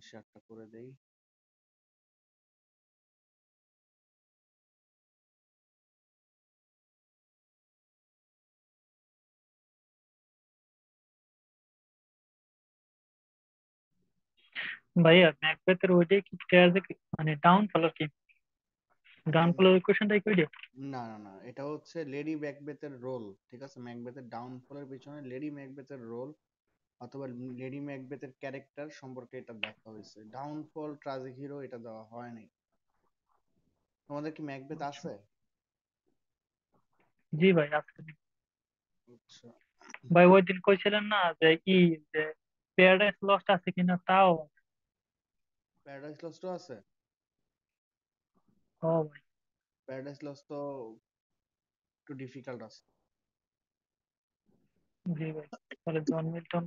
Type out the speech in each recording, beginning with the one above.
শেয়ারটা করে দেই। ভাইয়া ম্যাকবেথের ওইটাই কি ট্র্যাজেক, মানে ডাউনফল আর কি, ডাউনফলের কোশ্চেনটাই কই দিও। না না না, এটা হচ্ছে লেডি ম্যাকবেথের রোল। ঠিক আছে, ম্যাকবেথের ডাউনফলের পিছনে লেডি ম্যাকবেথের রোল অথবা লেডি ম্যাকবেথের ক্যারেক্টার সম্পর্কে এটা দেখা হয়েছে। ডাউনফল, ট্রাজিক হিরো এটা দেওয়া হয়নি। তোমাদের কি ম্যাকবেথ আচ্ছা। আছে? জি ভাই আজকে। আচ্ছা, ভাই ওই দিন কইছিলেন না যে কি, যে প্যারাডাইস লস্ট আছে কিনা তাও। প্যারাডাইস লস্টও আছে। ও ভাই। প্যারাডাইস লস্ট তো একটু ডিফিকাল্ট আছে। জি ভাই। তাহলে জন মিল্টন।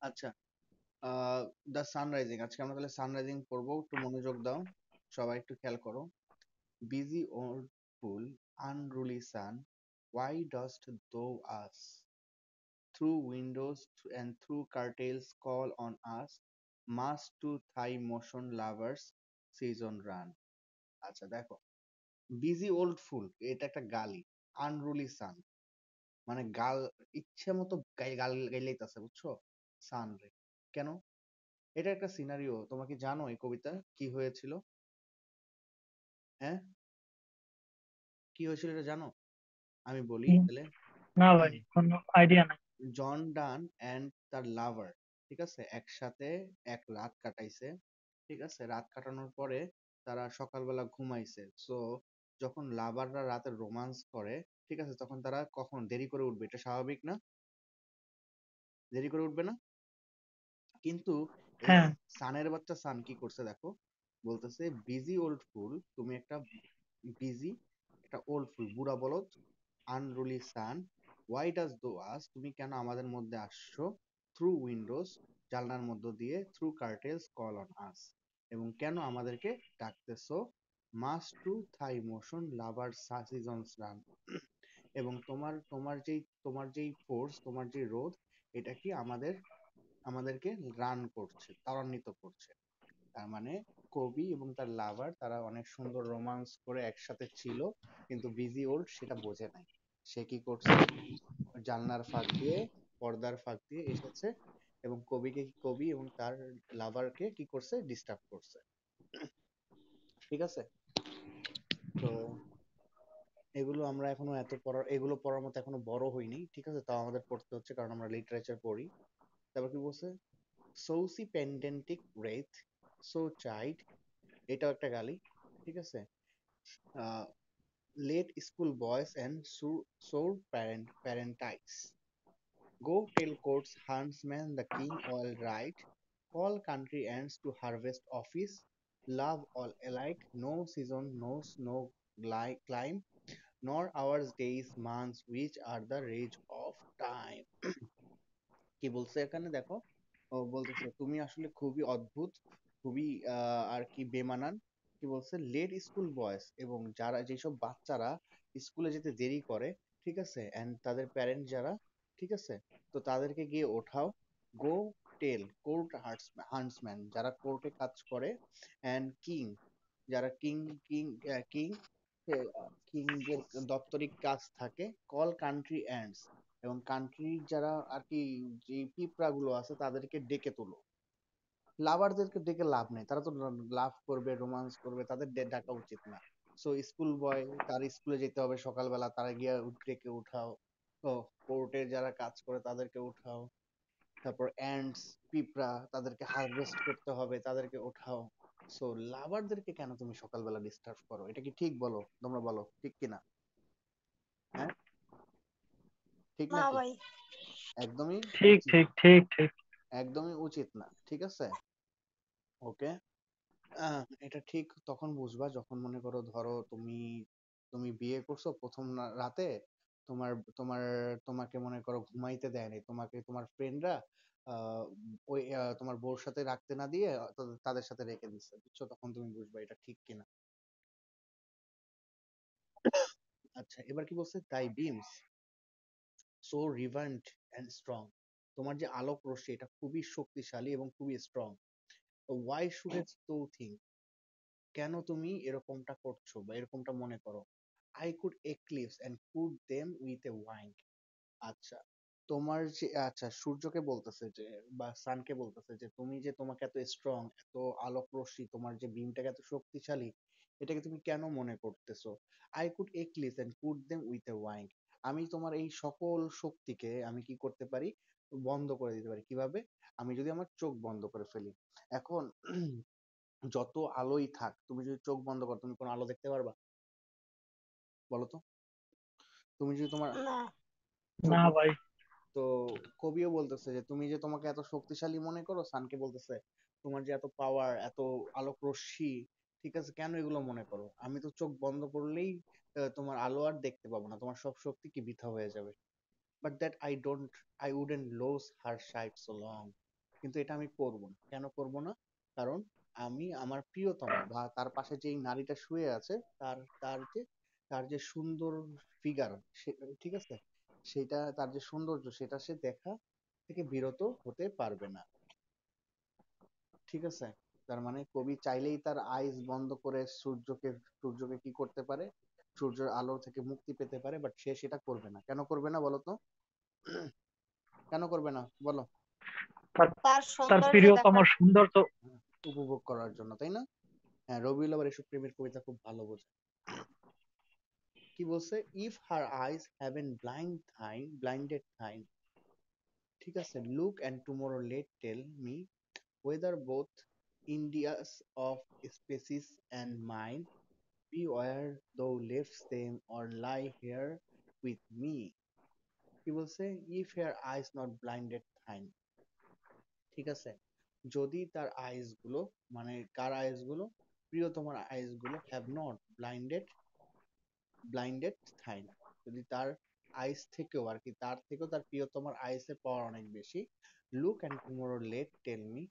আচ্ছা, দ্য সানরাইজিং, আজকে আমরা তাহলে সানরাইজিং পড়বো, একটু মনোযোগ দাও, সবাই একটু খেয়াল করো। Busy old fool, unruly sun, why dost thou us through windows and through curtains call on us, must to thy motion lovers season run? আচ্ছা দেখো, বিজি ওল্ড ফুল এটা একটা গালি। আনরুলি সান মানে গাল, ইচ্ছে মতো গাল গাইলেইতাছে, বুঝছো? সান রে কেন? এটা একটা সিনারিও। তোমরা কি জানো এই কবিতা কি হয়েছিল? হ্যাঁ, কি হয়েছিল এটা জানো? আমি বলি হুম, তাহলে। না ভাই কোনো আইডিয়া নাই। জন ডান এন্ড তার লাভার, ঠিক আছে, একসাথে এক রাত কাটাইছে। ঠিক আছে, রাত কাটানোর পরে তারা সকালবেলা ঘুমাইছে। সো যখন লাভাররা রাতে রোমান্স করে, ঠিক আছে, তখন তারা কখন দেরি করে উঠবে, এটা স্বাভাবিক না? দেরি করে উঠবে না? কিন্তু এই হ্যাঁ। সানের বাচ্চা সান কি করছে দেখো, বলতেছে বিজি ওল্ড ফুল, তুমি একটা বিজি, একটা ওল্ড ফুল, বুড়া বলদ, আনরুলি সান, হোয়াই ডাজ দো আস, তুমি কেন আমাদের মধ্যে আসছো, থ্রু উইন্ডোজ, জানলার মধ্য দিয়ে, থ্রু কার্টেলস কল অন আস, এবং কেন আমাদেরকে ডাকতেছো, মাস টু থাই মোশন লাভার সিজনস রান, এবং তোমার যেই ফোর্স, তোমার যে রোধ, এটা কি আমাদেরকে রান করছে, ত্বরান্বিত করছে। তার মানে কবি এবং তার লাভার তারা অনেক সুন্দর রোমান্স করে একসাথে ছিল, কিন্তু বিজি ওল্ড সেটা বোঝে নাই। সে কি করছে, জানলার ফাঁক দিয়ে, পর্দার ফাঁক দিয়ে এসেছে, এবং কবি এবং তার লাভারকে কি করছে, ডিস্টার্ব করছে। ঠিক আছে, তো এগুলো আমরা এখনো এগুলো পড়ার মতো এখনো বড় হইনি, ঠিক আছে, তাও আমাদের পড়তে হচ্ছে কারণ আমরা লিটারেচার পড়ি। তারপর কি বলছে, সৌসি পেন্ডেন্টিক রেথ, সো চাইল্ড, এটাও একটা গালি। ঠিক আছে, late school boys and sore parentites. Go tell court's huntsman the king all right. Call country ends to harvest office. Love all alike. No season knows no climb, nor hours, days, months, which are the rage of time. কি বলছে এখানে দেখো, ও বলতেছে তুমি আসলে খুবই অদ্ভুত, খুবই আর কি বেমানান। কি বলছে, লেট স্কুল বয়স, এবং যারা যেসব বাচ্চারা স্কুলে যেতে দেরি করে, ঠিক আছে, এন্ড তাদের প্যারেন্ট যারা, ঠিক আছে, তো তাদেরকে গিয়ে ওঠাও। গো টেল কোর্ট হান্টসম্যান, যারা কোর্টে কাজ করে, এন্ড কিং, যারা কিং কিংদের দপ্তরিক কাজ থাকে, কল কান্ট্রি এন্ডস, এবং কান্ট্রির যারা আর কি, যে পিঁপড়া গুলো আছে তাদেরকে ডেকে তোলো। লাভারদেরকে ডেকে লাভ নেই, তারা তো লাভ করবে, রোমান্স করবে, তাদের ডাকা উচিত না। সো স্কুল বয়, তার স্কুলে যেতে হবে সকালবেলা, তারা গিয়ে ডেকে উঠাও। তো কোর্টে যারা কাজ করে তাদেরকে উঠাও। তারপর অ্যান্টস, পিঁপড়া, তাদেরকে হারভেস্ট করতে হবে, তাদেরকে ওঠাও। সো লাভারদেরকে কেন তুমি সকালবেলা ডিস্টার্ব করো? এটা কি ঠিক? বলো, তোমরা বলো ঠিক কিনা? হ্যাঁ, ঠিক না নাকি? ভাই। একদমই ঠিক উচিত, ঠিক ঠিক ঠিক। একদমই উচিত না, ঠিক আছে, ওকে। এটা ঠিক তখন বুঝবা যখন মনে করো, ধরো তুমি তুমি বিয়ে করছো প্রথম রাতে, তোমার তোমার তোমাকে মনে করো ঘুমাইতে দেয়নি, তোমাকে তোমার ফ্রেন্ডরা ওই তোমার বউর সাথে রাখতে না দিয়ে তাদের সাথে রেখে দিচ্ছে, বুঝছো? তখন তুমি বুঝবা এটা ঠিক কিনা। আচ্ছা, এবার কি বলছে, তাই beams so reverend and strong, তোমার যে আলোক রশ্মি এটা খুবই শক্তিশালী এবং খুবই strong. Why should thou think, কেন তুমি এরকমটা করছো বা এরকমটা মনে করো? I could eclipse and cloud them with a wink. আচ্ছা, তোমার যে আচ্ছা সূর্যকে বলতেছে যে বা সানকে বলতেছে যে তুমি যে তোমাকে এত স্ট্রং, এত আলোক রশ্মি, তোমার যে বিমটাকে এত শক্তিশালী, এটাকে তুমি কেন মনে করতেছো? I could eclipse and cloud them with a wink. আমি তোমার এই সকল শক্তিকে আমি কি করতে পারি? বন্ধ করে দিতে পারি। কিভাবে? আমি যদি আমার চোখ বন্ধ করে ফেলি। এখন যত আলোই থাক, তুমি যদি চোখ বন্ধ করো তুমি কোনো আলো দেখতে পারবা? বলো তো। তুমি যদি তোমার না। চোখ না বন্ধ, ভাই। তো কবিও বলতেছে যে তুমি যে তোমাকে এত শক্তিশালী মনে করো, সানকে বলতেছে তোমার যে এত পাওয়ার, এত আলোক রশ্মি, ঠিক আছে, কেন এগুলো মনে করো? আমি তো চোখ বন্ধ করলেই তোমার আলো আর দেখতে পাবো না, তোমার সব শক্তি কি বৃথা হয়ে যাবে। But that I wouldn't lose her sight so long. কিন্তু এটা আমি করব না। কেন করব না? কারণ আমি আমার প্রিয়তমা বা তার পাশে যেই নারীটা শুয়ে আছে, তার তার যে সুন্দর ফিগার, ঠিক আছে, সেটা তার যে সৌন্দর্য সেটা সে দেখা থেকে বিরত হতে পারবে না। ঠিক আছে, তার মানে কবি চাইলেই তার আইস বন্ধ করে সূর্যকে কি করতে পারে? সূর্যের আলো থেকে মুক্তি পেতে পারে, বাট সে সেটা করবে না। কেন করবে না বলো তো? কেন করবে না বলো? তার তার তার সৌন্দর্য দেখার প্রিয়তমার জন্য। সৌন্দর্য। উপভোগ করার জন্য, তাই না? হ্যাঁ, রবিউল আবার এসব প্রেমের কবিতা খুব ভালো বোঝে। কি বলছে? If her eyes haven't blinded thine, ঠিক আছে, look and tomorrow late tell me whether both Indias of species and mine, be where thou leavest them or lie here with me. কি বলছে? if her eyes not blinded thine, ঠিক আছে, যদি তার আইস গুলো, মানে কার আইস গুলো? প্রিয়তমার আইস গুলো হ্যাভ নট ব্লাইন্ডেড থাইন, যদি তার আইস থেকেও আর কি, তার থেকেও তার প্রিয়তমার আইসের পাওয়ার অনেক বেশি। Look and tomorrow late tell me,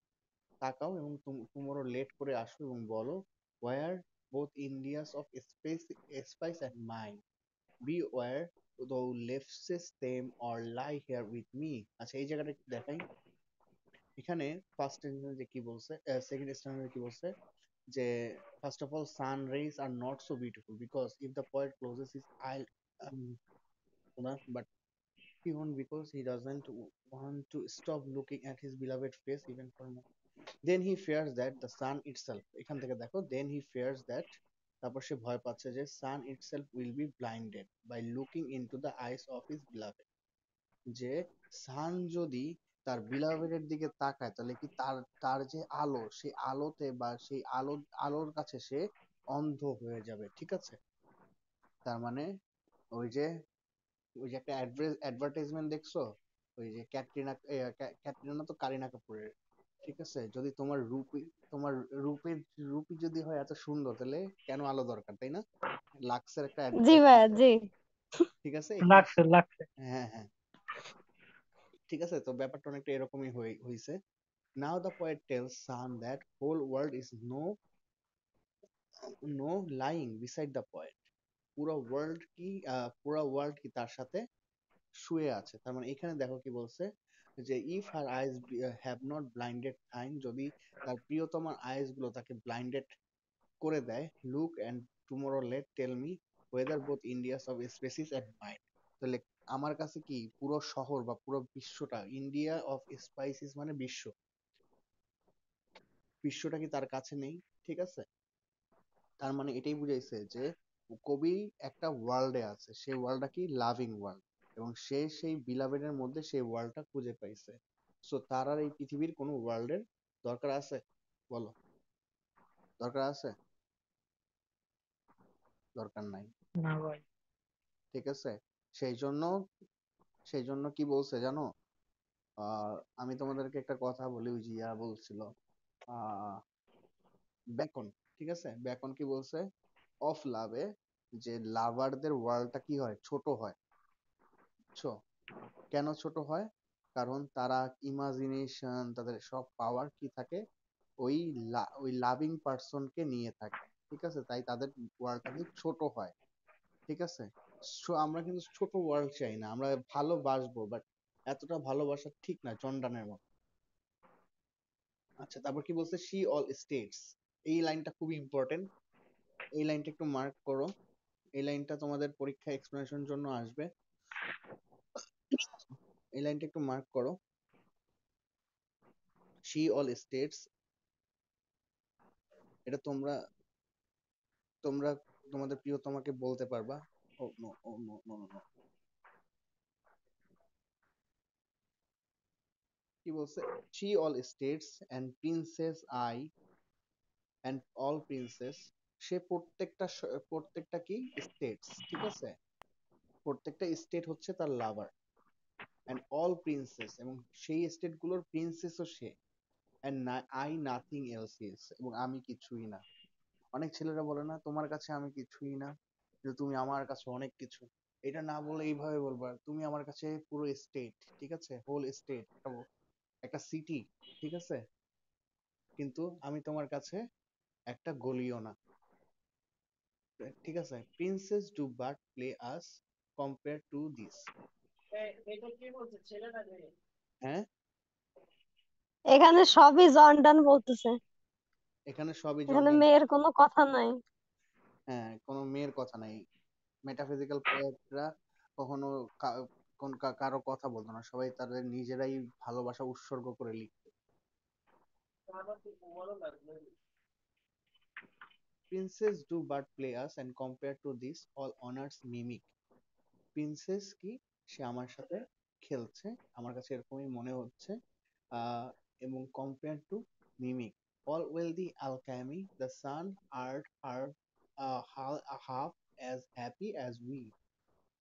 তাকাও এবং টুমরো লেট করে আসো এবং বলো, where both Indias of spice and mind, be where thou leftst them or lie here with me. আচ্ছা, এই জায়গাটা একটু দেখাই। এখানে ফার্স্ট স্ট্যান্ডার্ডে কি বলছে, সেকেন্ড স্ট্যান্ডার্ডে কি বলছে, যে first of all sun rays are not so beautiful because if the poet closes his eye, but he won't, because he doesn't want to stop looking at his beloved face even for a moment. Then he fears that the sun itself, এখান থেকে দেখো, then he fears that, তারপর সে ভয় পাচ্ছে যে sun itself will be blinded by looking into the eyes of his beloved, যে সান যদি তার বিলাভেডের দিকে তাকায় তাহলে কি তার তার যে আলো, সেই আলোতে বা সেই আলোর কাছে সে অন্ধ হয়ে যাবে। ঠিক আছে, তার মানে ওই যে একটা অ্যাডভার্টাইজমেন্ট দেখছো, ওই যে ক্যাটরিনা না তো কারিনা কাপুরের, ঠিক আছে, যদি তোমার রূপের রূপই যদি হয় এত সুন্দর, তাহলে কেন আলো দরকার, তাই না? লাক্সের একটা জি অ্যাডভার্টাইজমেন্ট। ভাইয়া, জি। ঠিক আছে, এখানে লাগছে লাগছে। হ্যাঁ হ্যাঁ, ঠিক আছে, তো ব্যাপারটা অনেকটা এরকমই হইছে। Now the poet tells Sam that whole world is no lying beside the poet. পুরো ওয়ার্ল্ড কি তার সাথে শুয়ে আছে। তার মানে এখানে দেখো কি বলছে, যে if her eyes have not blinded time, যদি তার প্রিয়তমার আইস গুলো তাকে ব্লাইন্ডেড করে দেয়, look and tomorrow late tell me whether both Indias of species and mind, তাহলে আমার কাছে কি পুরো শহর বা পুরো বিশ্বটা, ইন্ডিয়া অফ স্পাইসিস মানে বিশ্বটা কি তার কাছে নেই? ঠিক আছে, তার মানে এটাই বুঝাইছে যে কবি একটা ওয়ার্ল্ডে আছে, সেই ওয়ার্ল্ডটা কি লাভিং ওয়ার্ল্ড, এবং সে সেই বিলাভেডের মধ্যে সেই ওয়ার্ল্ডটা খুঁজে পাইছে। সো তার আর এই পৃথিবীর কোনো ওয়ার্ল্ডের দরকার আছে? বলো, দরকার আছে? দরকার নাই। না ভাই। ঠিক আছে, সেই জন্য সেই জন্য কি বলছে জানো? আহ আমি তোমাদেরকে একটা কথা বলি, ওই যে বলছিল আহ বেকন, ঠিক আছে, বেকন কি বলছে অফ লাভে, যে লাভারদের ওয়ার্ল্ডটা কি হয়, ছোট হয়। বুঝছো? কেন ছোট হয়? কারণ তারা ইমাজিনেশন, তাদের সব পাওয়ার কি থাকে, ওই ওই লাভিং পার্সনকে নিয়ে থাকে। ঠিক আছে, তাই তাদের ওয়ার্ল্ডটা কিন্তু ছোট হয়। ঠিক আছে, সো আমরা কিন্তু ছোট ওয়ার্ল্ড চাই না, আমরা ভালোবাসবো, বাট এতটা ভালোবাসা ঠিক না জন ডানের মতো। আচ্ছা, তারপর কি বলছে, শি অল স্টেটস। এই লাইনটা খুবই ইম্পর্টেন্ট, এই লাইনটা একটু মার্ক করো। এই লাইনটা তোমাদের পরীক্ষা এক্সপ্লেনেশন জন্য আসবে, এই লাইনটা একটু মার্ক করো। শি অল স্টেটস, এটা তোমরা তোমরা তোমাদের প্রিয়তমাকে বলতে পারবা। Oh no, oh no, no, no, no. কি বলছে, she all states and princes I and all princes. সে প্রত্যেকটা কি স্টেটস, ঠিক আছে, প্রত্যেকটা স্টেট হচ্ছে তার লাভার। এন্ড অল প্রিন্সেস, এবং সেই স্টেট গুলোর প্রিন্সেসও সে। And I nothing else is, এবং আমি কিছুই না। অনেক ছেলেরা বলে না, তোমার কাছে আমি কিছুই না, কিন্তু তুমি আমার কাছে অনেক কিছু। এটা না বলে এইভাবে বলবা, তুমি আমার কাছে পুরো স্টেট, ঠিক আছে, হোল স্টেট, একটা সিটি, ঠিক আছে, কিন্তু আমি তোমার কাছে একটা গলিও না। ঠিক আছে, princess do but play us compare to this. হ্যাঁ, এখানে সবই জর্ডান বলতেছে, এখানে সবই এখানে জর্ডান। মেয়ের কোনো কথা নাই। হ্যাঁ, কোনো মেয়ের কথা নাই। মেটাফিজিক্যাল পোয়েটরা কখনো কারো কথা বলতো না, সবাই তাদের নিজেরাই ভালোবাসা উৎসর্গ করে লিখতো। Princes do but play us and compare to this all honours mimic. Princes কি, সে আমার সাথে খেলছে, আমার কাছে এরকমই মনে হচ্ছে। আহ, এবং compare to mimic, all wealth alchemy the sun art half as happy as we উই।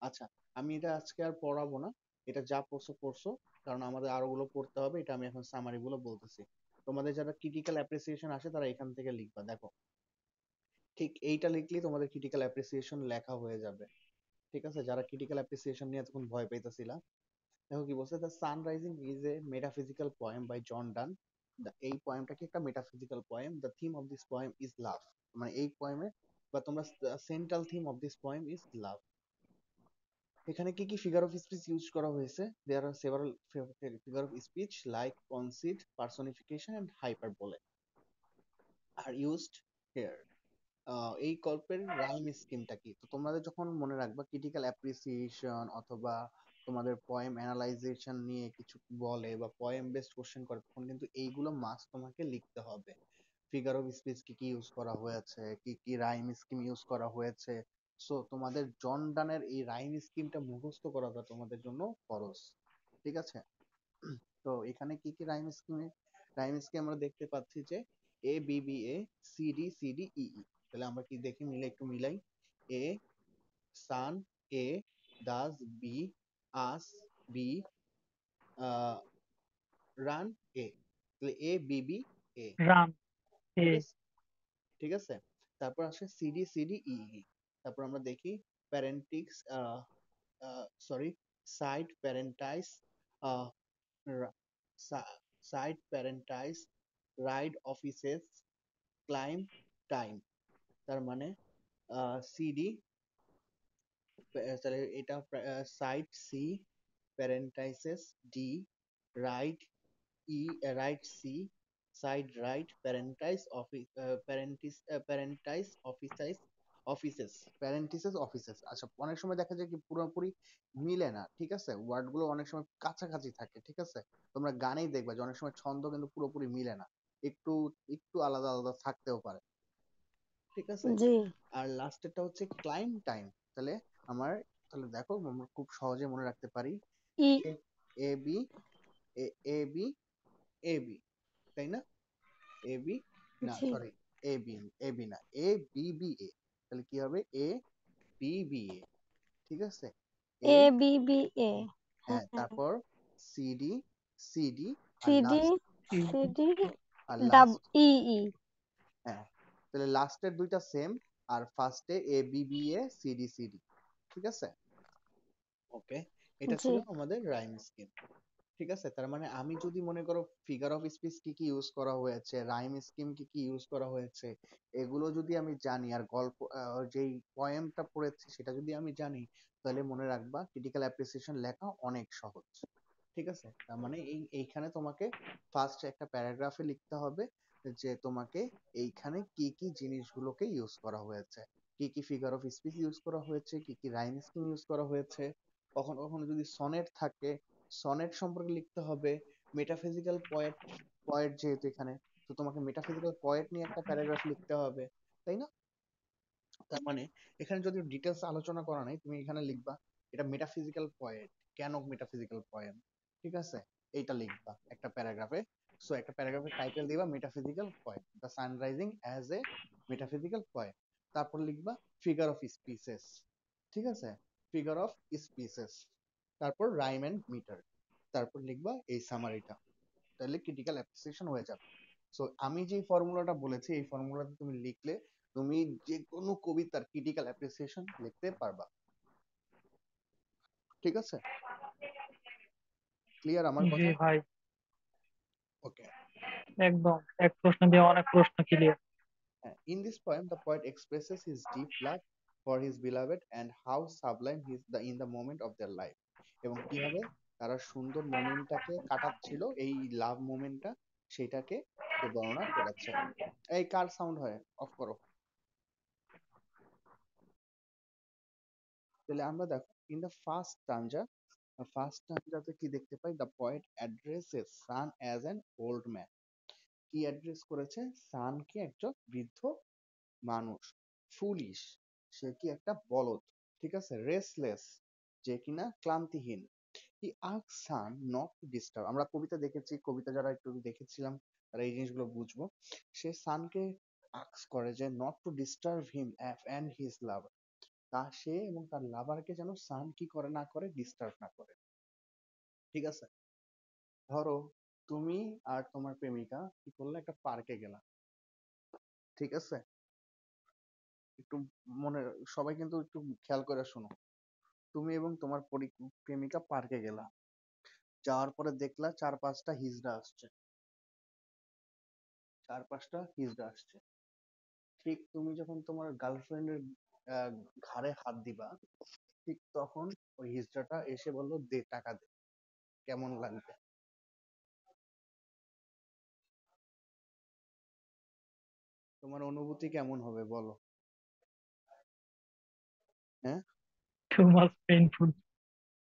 আচ্ছা, আমি এটা আজকে আর পড়াবো না, এটা যা পড়ছো পড়ছো, কারণ আমাদের আরো গুলো পড়তে হবে। এটা আমি এখন সামারি গুলো বলতেছি। তোমাদের যারা ক্রিটিক্যাল অ্যাপ্রিসিয়েশন আসে তারা এখান থেকে লিখবা, দেখো ঠিক এইটা লিখলেই তোমাদের ক্রিটিক্যাল অ্যাপ্রিসিয়েশন লেখা হয়ে যাবে। ঠিক আছে, যারা ক্রিটিক্যাল অ্যাপ্রিসিয়েশন নিয়ে এতক্ষণ ভয় পাইতেছিলা, দেখো কি বলছে, the sun rising is a metaphysical poem by John Donne. এই পোয়েমটা কি একটা metaphysical poem, the theme of this poem is love. মানে এই পোয়েমে বা তোমরা, central theme of this poem is love. এখানে কি কি ফিগার অফ স্পিচ ইউজ করা হয়েছে, there are several figure of speech like conceit, personification and hyperbole are used here. এই গল্পের রাইম স্কিমটা কি, তো তোমাদের যখন মনে রাখবা ক্রিটিক্যাল অ্যাপ্রিসিয়েশন অথবা তোমাদের পোয়েম অ্যানালাইজেশন নিয়ে কিছু বলে বা পোয়েম বেসড কোশ্চেন করে, তখন কিন্তু এইগুলো মাস্ট তোমাকে লিখতে হবে। ফিগার অফ স্পিচ কি কি ইউজ করা হয়েছে, কি কি রাইম স্কিম ইউজ করা হয়েছে। সো তোমাদের জন ডানের এই রাইম স্কিমটা মুখস্থ করাটা তোমাদের জন্য ফরজ, ঠিক আছে। তো এখানে কি কি রাইম স্কিম আমরা দেখতে পাচ্ছি যে A B B A, C D C D E E. তাহলে আমরা কি দেখি, মিলে একটু মিলাই। A sun, A does, B us, B run, A. তাহলে এ বি বি এ, রাম এ। ঠিক আছে, ঠিক আছে। তারপর আসে সিডি সিডি ই ই। তারপর আমরা দেখি prentices, sorry, sour prentices, sour prentices, ride offices, clime time. তার মানে সিডি, তাহলে এটা sour C, prentices D, ride E, ride C, sour ride, prentices offices, prentices offices, offices, prentices offices. আচ্ছা, অনেক সময় দেখা যায় কি পুরোপুরি মিলে না, ঠিক আছে, ওয়ার্ড গুলো অনেক সময় কাছাকাছি থাকে, ঠিক আছে। তোমরা গানেই দেখবা যে অনেক সময় ছন্দ কিন্তু পুরোপুরি মিলে না, একটু একটু আলাদা আলাদা থাকতেও পারে, ঠিক আছে। জি। আর লাস্টেরটা হচ্ছে ক্লাইম টাইম। তাহলে আমার, তাহলে দেখো আমরা খুব সহজে মনে রাখতে পারি, ই। A B, A A B, A B, তাই না, এ বি, না জি। Sorry, A B, A B না, এ বি বি এ। তাহলে কি হবে, এ বি বি এ, ঠিক আছে। A, A B B A. হ্যাঁ, হ্যাঁ। তারপর সিডি সিডি, আর C D, last, C D, আর ডাব লাস্ট, ই ই। হ্যাঁ, তাহলে লাস্টের দুইটা সেম, আর ফার্স্টে এ বি বি এ সিডি সিডি, ঠিক আছে। ওকে, এটা জি। ছিল আমাদের রাইম স্কিম, ঠিক আছে। তার মানে আমি যদি মনে করো ফিগার অফ স্পিচ কি কি ইউজ করা হয়েছে, রাইম স্কিম কি কি ইউজ করা হয়েছে, এগুলো যদি আমি জানি, আর গল্প যেই পয়েমটা পড়েছি সেটা যদি আমি জানি, তাহলে মনে রাখবা ক্রিটিক্যাল অ্যাপ্রিসিয়েশন লেখা অনেক সহজ। ঠিক আছে? তার মানে এইখানে তোমাকে ফার্স্ট একটা প্যারাগ্রাফে লিখতে হবে যে তোমাকে এইখানে কি কি জিনিসগুলোকে ইউজ করা হয়েছে, কি কি ফিগার অফ স্পিচ ইউজ করা হয়েছে, কি কি রাইম স্কিম ইউজ করা হয়েছে। কখনো কখনো যদি সনেট থাকে, সনেট সম্পর্কে লিখতে হবে। মেটাফিজিক্যাল পয়েট, পয়েট যেহেতু এখানে, তো তোমাকে মেটাফিজিক্যাল পয়েট নিয়ে একটা প্যারাগ্রাফ লিখতে হবে, তাই না? তার মানে এখানে যদি ডিটেলস আলোচনা করা নাই, তুমি এখানে লিখবা এটা মেটাফিজিক্যাল পয়েন্ট, কেন মেটাফিজিক্যাল পয়েন্ট, ঠিক আছে? এইটা লিখবা একটা প্যারাগ্রাফে। সো একটা প্যারাগ্রাফের টাইটেল দিবা metaphysical point, the sunrising as a metaphysical point. তারপর লিখবা ফিগার অফ স্পিচেস, ঠিক আছে? ফিগার অফ স্পিচেস, তারপর রাইম এন্ড মিটার, তারপর লিখবা এই সামারিটা। তাহলে ক্রিটিক্যাল অ্যাপ্রিসিয়েশন হয়ে যাবে। সো আমি যে ফর্মুলাটা বলেছি এই ফর্মুলাতে তুমি লিখলে তুমি যে কোনো কবিতার ক্রিটিক্যাল অ্যাপ্রিসিয়েশন লিখতে পারবা। ঠিক আছে? ক্লিয়ার আমার জি কথা? ভাই, ওকে। একদম এক প্রশ্ন দিয়ে অনেক প্রশ্ন clear. In this poem the poet expresses his deep love for his beloved and how sublime he is in the moment of their life, এবং কিভাবে তারা সুন্দর মোমেন্টটাকে কাটাচ্ছিল, এই লাভ মোমেন্টটা, সেটাকে সে বর্ণনা করেছে। এই কার সাউন্ড হয়, অফ করো। তাহলে আমরা দেখো ইন দ্য ফার্স্ট স্টাঞ্জাতে কি দেখতে পাই, the poet addresses sun as an old man. কি অ্যাড্রেস করেছে? সানকে একজন বৃদ্ধ মানুষ। ফুলিশ, সে কি একটা বলদ, ঠিক আছে? রেসলেস, যে কিনা ক্লান্তিহীন। He ask sun not to disturb, আমরা কবিতা দেখেছি, কবিতা যারা একটু দেখেছিলাম তারা এই জিনিসগুলো বুঝবো। সে সানকে আস্ক করে যে not to disturb him and his love, তা সে এবং তার লাভারকে যেন সান কি করে না করে, ডিস্টার্ব না করে। ঠিক আছে? ধরো তুমি আর তোমার প্রেমিকা কি করলে, একটা পার্কে গেলা, ঠিক আছে? একটু মনে, সবাই কিন্তু একটু খেয়াল করে শোনো। তুমি এবং তোমার প্রেমিকা পার্কে গেলা, যাওয়ার পরে দেখলা চার পাঁচটা হিজড়া আসছে, চার পাঁচটা হিজড়া আসছে। ঠিক তুমি যখন তোমার গার্লফ্রেন্ডের ঘাড়ে হাত দিবা, ঠিক তখন ওই হিজড়াটা এসে বললো দে টাকা দে, কেমন লাগবে? তোমার অনুভূতি কেমন হবে বলো? হ্যাঁ? Too much painful.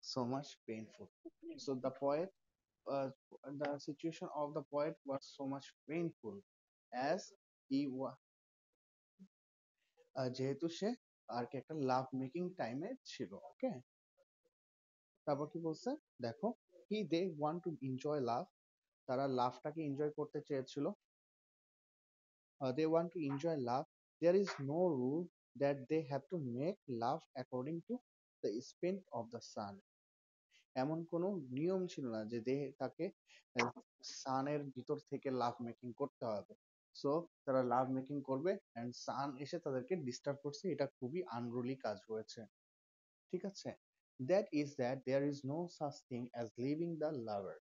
So much painful. So uh, the situation of the poet was so much painful as he was, যেহেতু সে আর কি একটা লাভ মেকিং টাইমে ছিল। ওকে, তারপর কি বলছে দেখো, he they want to enjoy love, তারা লাভটাকে এনজয় করতে চেয়েছিল। They want to enjoy love, there is no rule that they have to make love according to the spin of the sun. এমন কোনো নিয়ম ছিল না যে তাকে সানের ভিতর থেকে লাভ মেকিং করতে হবে। সো তারা লাভ মেকিং করবে এন্ড সান এসে তাদেরকে ডিস্টার্ব করছে, এটা খুবই আনরুলি কাজ হয়েছে। ঠিক আছে? That is that there is no such thing as living the lover,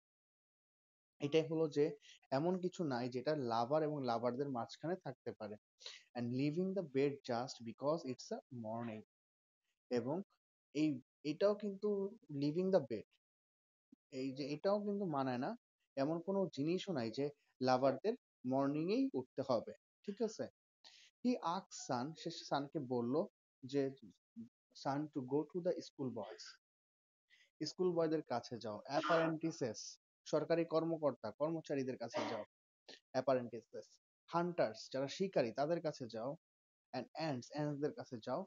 এটাই হলো যে এমন কিছু নাই যেটা লাভার এবং লাভারদের মাঝখানে থাকতে পারে। And living the bed just because it's a morning, এবং এই এটাও কিন্তু লিভিং দ্য বেড, এই যে এটাও কিন্তু মানায় না, এমন কোনো জিনিসও নাই যে লাভারদের মর্নিং এই উঠতে হবে। ঠিক আছে? হি আস্ক সান, সে সানকে বলল যে sun to go to the school boys, school বয়দের কাছে যাও। অ্যাপারেন্টিসেস, সরকারি কর্মকর্তা কর্মচারীদের কাছে যাও। অ্যাপারেন্টিসেস। হান্টার্স, যারা শিকারী তাদের কাছে যাও। অ্যান্ড অ্যান্টস, অ্যান্টসদের কাছে যাও,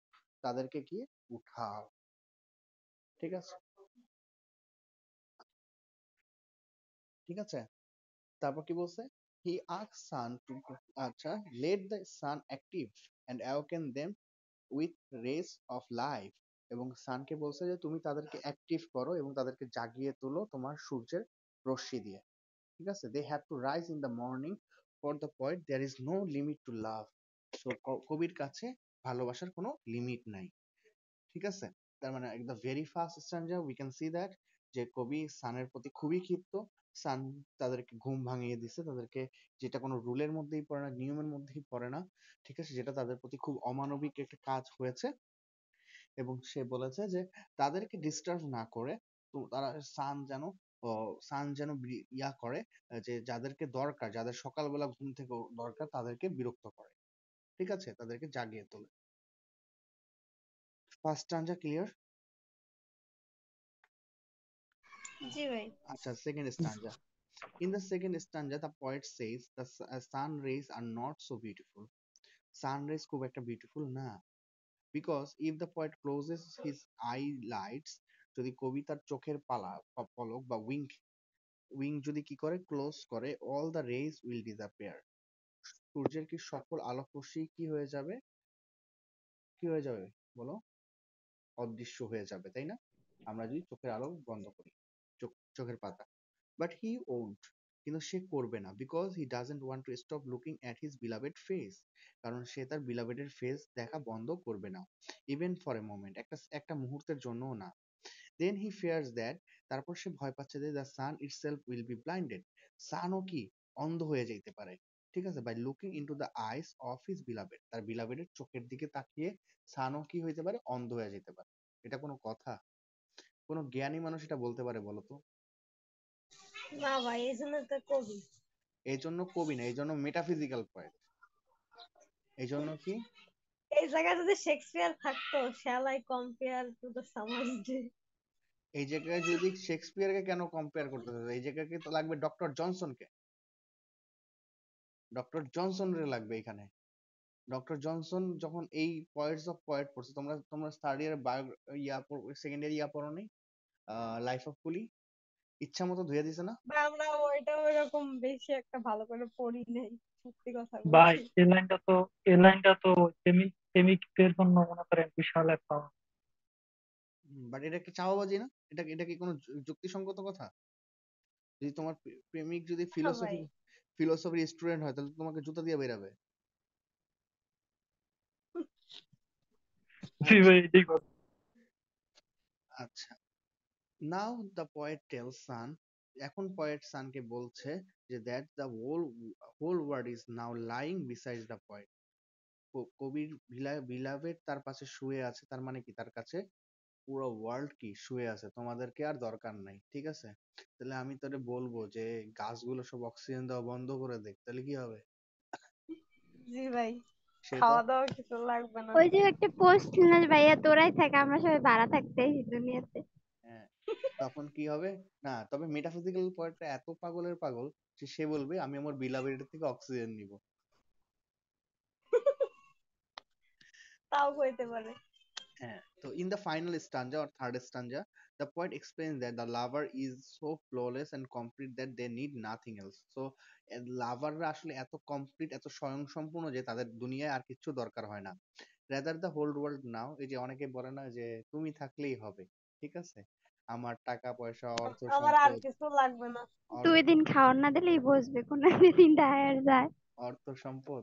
তাদেরকে গিয়ে উঠাও। ঠিক আছে? ঠিক আছে? তারপর কি বলছে? হি আস্ক সান টু, আচ্ছা, let the sun active and awaken them with rays of life, এবং সানকে বলছে যে তুমি তাদেরকে অ্যাক্টিভ করো এবং তাদেরকে জাগিয়ে তোলো তোমার সূর্যের রশ্মি দিয়ে। ঠিক আছে? They have to rise in the morning, for the point there is no limit to love. So কবির কাছে ভালোবাসার কোনো লিমিট নাই। ঠিক আছে? তার মানে একদম very first স্ট্যান্জা we can see that যে কবি সানের প্রতি খুবই ক্ষিপ্ত। সান তাদেরকে ঘুম ভাঙিয়ে দিছে, তাদেরকে, যেটা কোনো রুলের মধ্যেই পড়ে না, নিয়মের মধ্যেই পড়ে না, ঠিক আছে, যেটা তাদের প্রতি খুব অমানবিক একটা কাজ হয়েছে। এবং সে বলেছে যে তাদেরকে ডিস্টার্ব না করে তো তারা, সান যেন সান যেন ইয়া করে, যে যাদেরকে দরকার, যাদের সকালবেলা ঘুম থেকে দরকার তাদেরকে বিরক্ত করে, ঠিক আছে, তাদেরকে জাগিয়ে তোলে। First stanza clear? জি ভাই। আচ্ছা, second stanza. In the second stanza, the poet says the sun rays are not so beautiful. Sun rays খুব একটা বিউটিফুল না, because if the poet closes his eyelids, যদি কবি তার চোখের পলক বা উইং যদি কি করে, ক্লোজ করে, all the rays will disappear. সূর্যের কি সকল আলোক রশ্মি কি হয়ে যাবে, কি হয়ে যাবে বলো, অদৃশ্য হয়ে যাবে, তাই না? আমরা যদি চোখের আলো বন্ধ করি, চোখের পাতা। বাট হি ওন্ট, কিন্তু সে করবে না, because he doesn't want to stop looking at his beloved face, কারণ সে তার বিলাভেডের ফেস দেখা বন্ধ করবে না, ইভেন ফর এ মোমেন্ট, একটা মুহূর্তের জন্যও না। দেন হি ফিয়ার্স দ্যাট, তারপর সে ভয় পাচ্ছে যে the sun itself will be blinded, সানও কি অন্ধ হয়ে যেতে পারে, ঠিক আছে, by looking into the eyes of his beloved, তার বিলাভেডের চোখের দিকে তাকিয়ে সানও কি হইতে পারে, অন্ধ হয়ে যেতে পারে। এটা কোনো কথা? কোনো জ্ঞানী মানুষ এটা বলতে পারে বলো তো? না ভাই, এই জন্য তো কবি। এই জন্য কবি না, এই জন্য মেটাফিজিক্যাল পয়েন্ট। এই জন্য কি, এই জায়গায় যদি শেক্সপিয়ার থাকতো, shall I compare to the summer's day. এই জায়গায় যদি শেক্সপিয়ারকে কেন কম্পেয়ার করতে হবে, এই জায়গায় তো লাগবে ডক্টর জনসনকে, ডক্টর জনসন রে লাগবে এখানে। ডক্টর জনসন যখন এই পয়েটস অফ পয়েট পড়ছে, তোমরা তোমরা থার্ড ইয়ার সেকেন্ড ইয়ার ইয়া পড়ো নি, লাইফ অফ কুলি, ইচ্ছা মতো ধুয়ে দিছে না? বা আমরা ওইটা ওইরকম বেশি একটা ভালো করে পড়ি নাই, সত্যি কথা ভাই বলছি। এই লাইনটা তো প্রেমিকদের জন্য মনে করেন বিশাল একটা। বাট এটা কি চাওয়াবাজি না? এটা কি কোনো যুক্তিসঙ্গত কথা? যদি তোমার প্রেমিক যদি হ্যাঁ ভাই। ফিলোসফির স্টুডেন্ট হয়, তাহলে তো তোমাকে জুতা দিয়ে বেরাবে। জি আচ্ছা, ভাই, এটাই কথা। আচ্ছা, now the poet tells sun, এখন পোয়েট সানকে বলছে যে that the whole world is now lying beside the poet, কবির বিলাভেড তার পাশে শুয়ে আছে, তার মানে কি, তার কাছে পুরো ওয়ার্ল্ড কি শুয়ে আছে, তোমাদেরকে আর দরকার নাই, ঠিক আছে? তাহলে আমি তোরে বলবো যে গাছগুলো সব অক্সিজেন দেওয়া বন্ধ করে দেখ, তাহলে কি হবে? জি ভাই, সে তো, খাওয়া দাওয়া কিছু লাগবে না। ওই যে একটা পোস্ট ছিল না যে, ভাইয়া তোরাই থাক, আমরা সবাই ভাড়া থাকতে এই দুনিয়াতে। হ্যাঁ, তখন কি হবে? না, তবে মেটাফিজিক্যাল পয়েন্টটা এত পাগলের পাগল যে সে বলবে আমি আমার বিলাভেড থেকে অক্সিজেন নিব। তাও হইতে পারে। হ্যাঁ, তো in the final stanza or third stanza, the poet explains that the lover is so flawless and complete that they need nothing else. So লাভাররা আসলে এত কমপ্লিট, এত স্বয়ংসম্পূর্ণ যে তাদের দুনিয়ায় আর কিচ্ছু দরকার হয় না। রাদার দ্য হোল ওয়ার্ল্ড নাও, এই যে অনেকে বলে না যে তুমি থাকলেই হবে, ঠিক আছে, আমার টাকা পয়সা, অর্থ আমার আর সম্পদ, কিছু লাগবে না। দুই দিন খাওয়ার না দিলেই বসবে, কোন দিন আর যায়। অর্থ সম্পদ,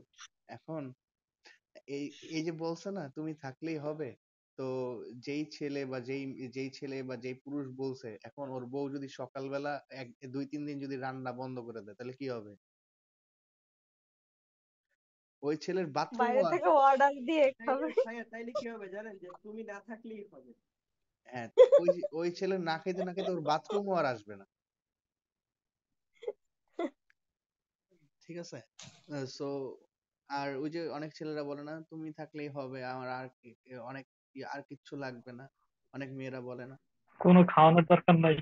এখন এই এই যে বলছে না তুমি থাকলেই হবে, তো যেই ছেলে বা যেই পুরুষ বলছে, এখন ওর বউ যদি সকালবেলা 2-3 দিন যদি রান্না বন্ধ করে দেয়, তাহলে কি হবে? ওই ছেলের বাইরে বাথরুমও, থেকে অর্ডার দিয়ে খাবে। তাইলে কি হবে জানেন, যে তুমি না থাকলেই হবে। হ্যাঁ, ওই ছেলের না খাইতে না খাইতে ওর বাথরুমও আর আসবে না, ঠিক আছে? সো আর ওই যে অনেক ছেলেরা বলে না তুমি থাকলেই হবে, আমার আর অনেক আর কিচ্ছু লাগবে না, অনেক মেয়েরা বলে না। কোনো খাওয়ানোর দরকার নাই।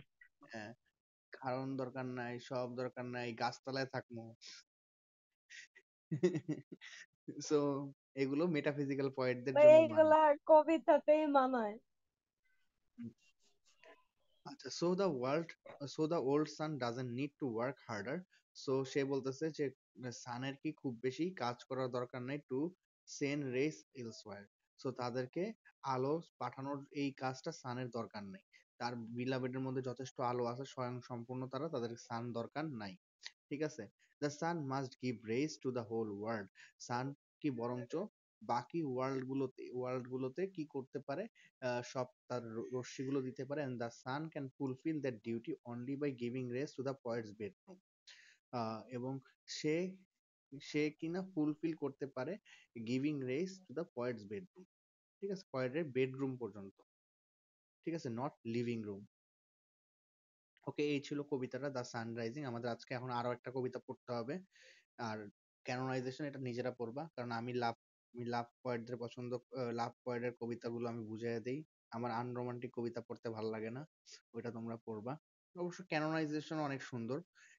হ্যাঁ, কারণ দরকার নাই, সব দরকার নাই, গাছতলায় থাকবো। সো এগুলো মেটাফিজিক্যাল পয়েন্টদের ভাই জন্য মানে। এইগুলা কবিতাতেই মানায়। আচ্ছা, so the old sun doesn't need to work harder. So সে বলতেছে যে সানের কি খুব বেশি কাজ করার দরকার নাই to send race elsewhere, so তাদেরকে আলো পাঠানোর এই কাজটা সানের দরকার নেই, তার বিলাবেডের মধ্যে যথেষ্ট আলো আছে, স্বয়ং সম্পূর্ণ তারা, তাদের সান দরকার নাই, ঠিক আছে? The sun must give rays to the whole world, sun কি বরঞ্চ বাকি ওয়ার্ল্ড গুলোতে কি করতে পারে, সব তার রশ্মিগুলো দিতে পারে, and the sun can fulfill that duty only by giving rays to the poet's bedroom, এবং সে সে কিনা ফুলফিল করতে পারে giving race to the poet's bedroom, ঠিক আছে, পয়েটের বেডরুম পর্যন্ত, ঠিক আছে, নট লিভিং রুম। ওকে, এই ছিল কবিতাটা দ্য সানরাইজিং। আমাদের আজকে এখন আরো একটা কবিতা পড়তে হবে। আর ক্যানোনাইজেশন এটা নিজেরা পড়বা, কারণ আমি লাভ পোয়েটদের লাভ পোয়েটের কবিতাগুলো আমি বুঝিয়ে দেই। আমার আনরোমান্টিক কবিতা পড়তে ভালো লাগে না, ওইটা তোমরা পড়বা। অবশ্য ক্যানোনাইজেশন অনেক সুন্দর।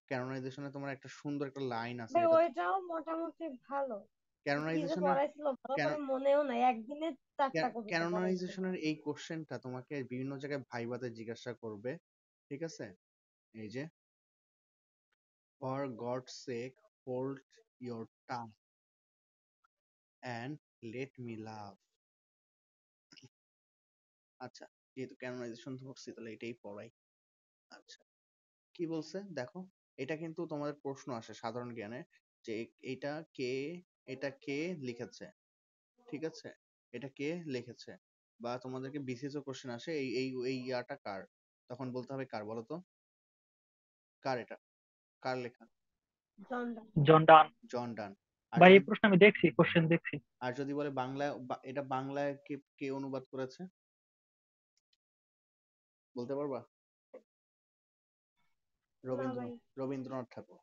ক্যানোনাইজেশনে তোমার একটা সুন্দর একটা লাইন আছে, ভাই যেটা ওইটাও মোটামুটি ভালো। কি যে ক্যানোনাইজেশনের পড়াইছিল ভালো করে মনেও নাই, একদিনে 4টা কবিতা পড়াইছিল। ক্যানোনাইজেশনের এই কোশ্চেনটা তোমাকে বিভিন্ন জায়গায় ভাইভাতে জিজ্ঞাসা করবে, ঠিক আছে? এই যে, for গড's sake hold your tongue and let me love. আচ্ছা, যেহেতু ক্যানোনাইজেশন ধরছি তাহলে এটাই পড়াই। আচ্ছা, কি বলছে দেখো, এটা কিন্তু তোমাদের প্রশ্ন আসে সাধারণ জ্ঞানে, যে এটা কে এটা কে লিখেছে, ঠিক আছে? এটা কে লিখেছে, বা তোমাদেরকে বিসিএস কোশ্চেন আসে এই এই এই ইয়াটা কার, তখন বলতে হবে কার, বলো তো কার এটা, কার লেখা? জন জন ডান। জন ডান। আর ভাই যদি এই প্রশ্ন আমি দেখছি, কোশ্চেন দেখছি। বলে বাংলায়, এটা বাংলায় কে কে অনুবাদ করেছে, বলতে পারবা? না ভাই, রবীন্দ্রনাথ ঠাকুর,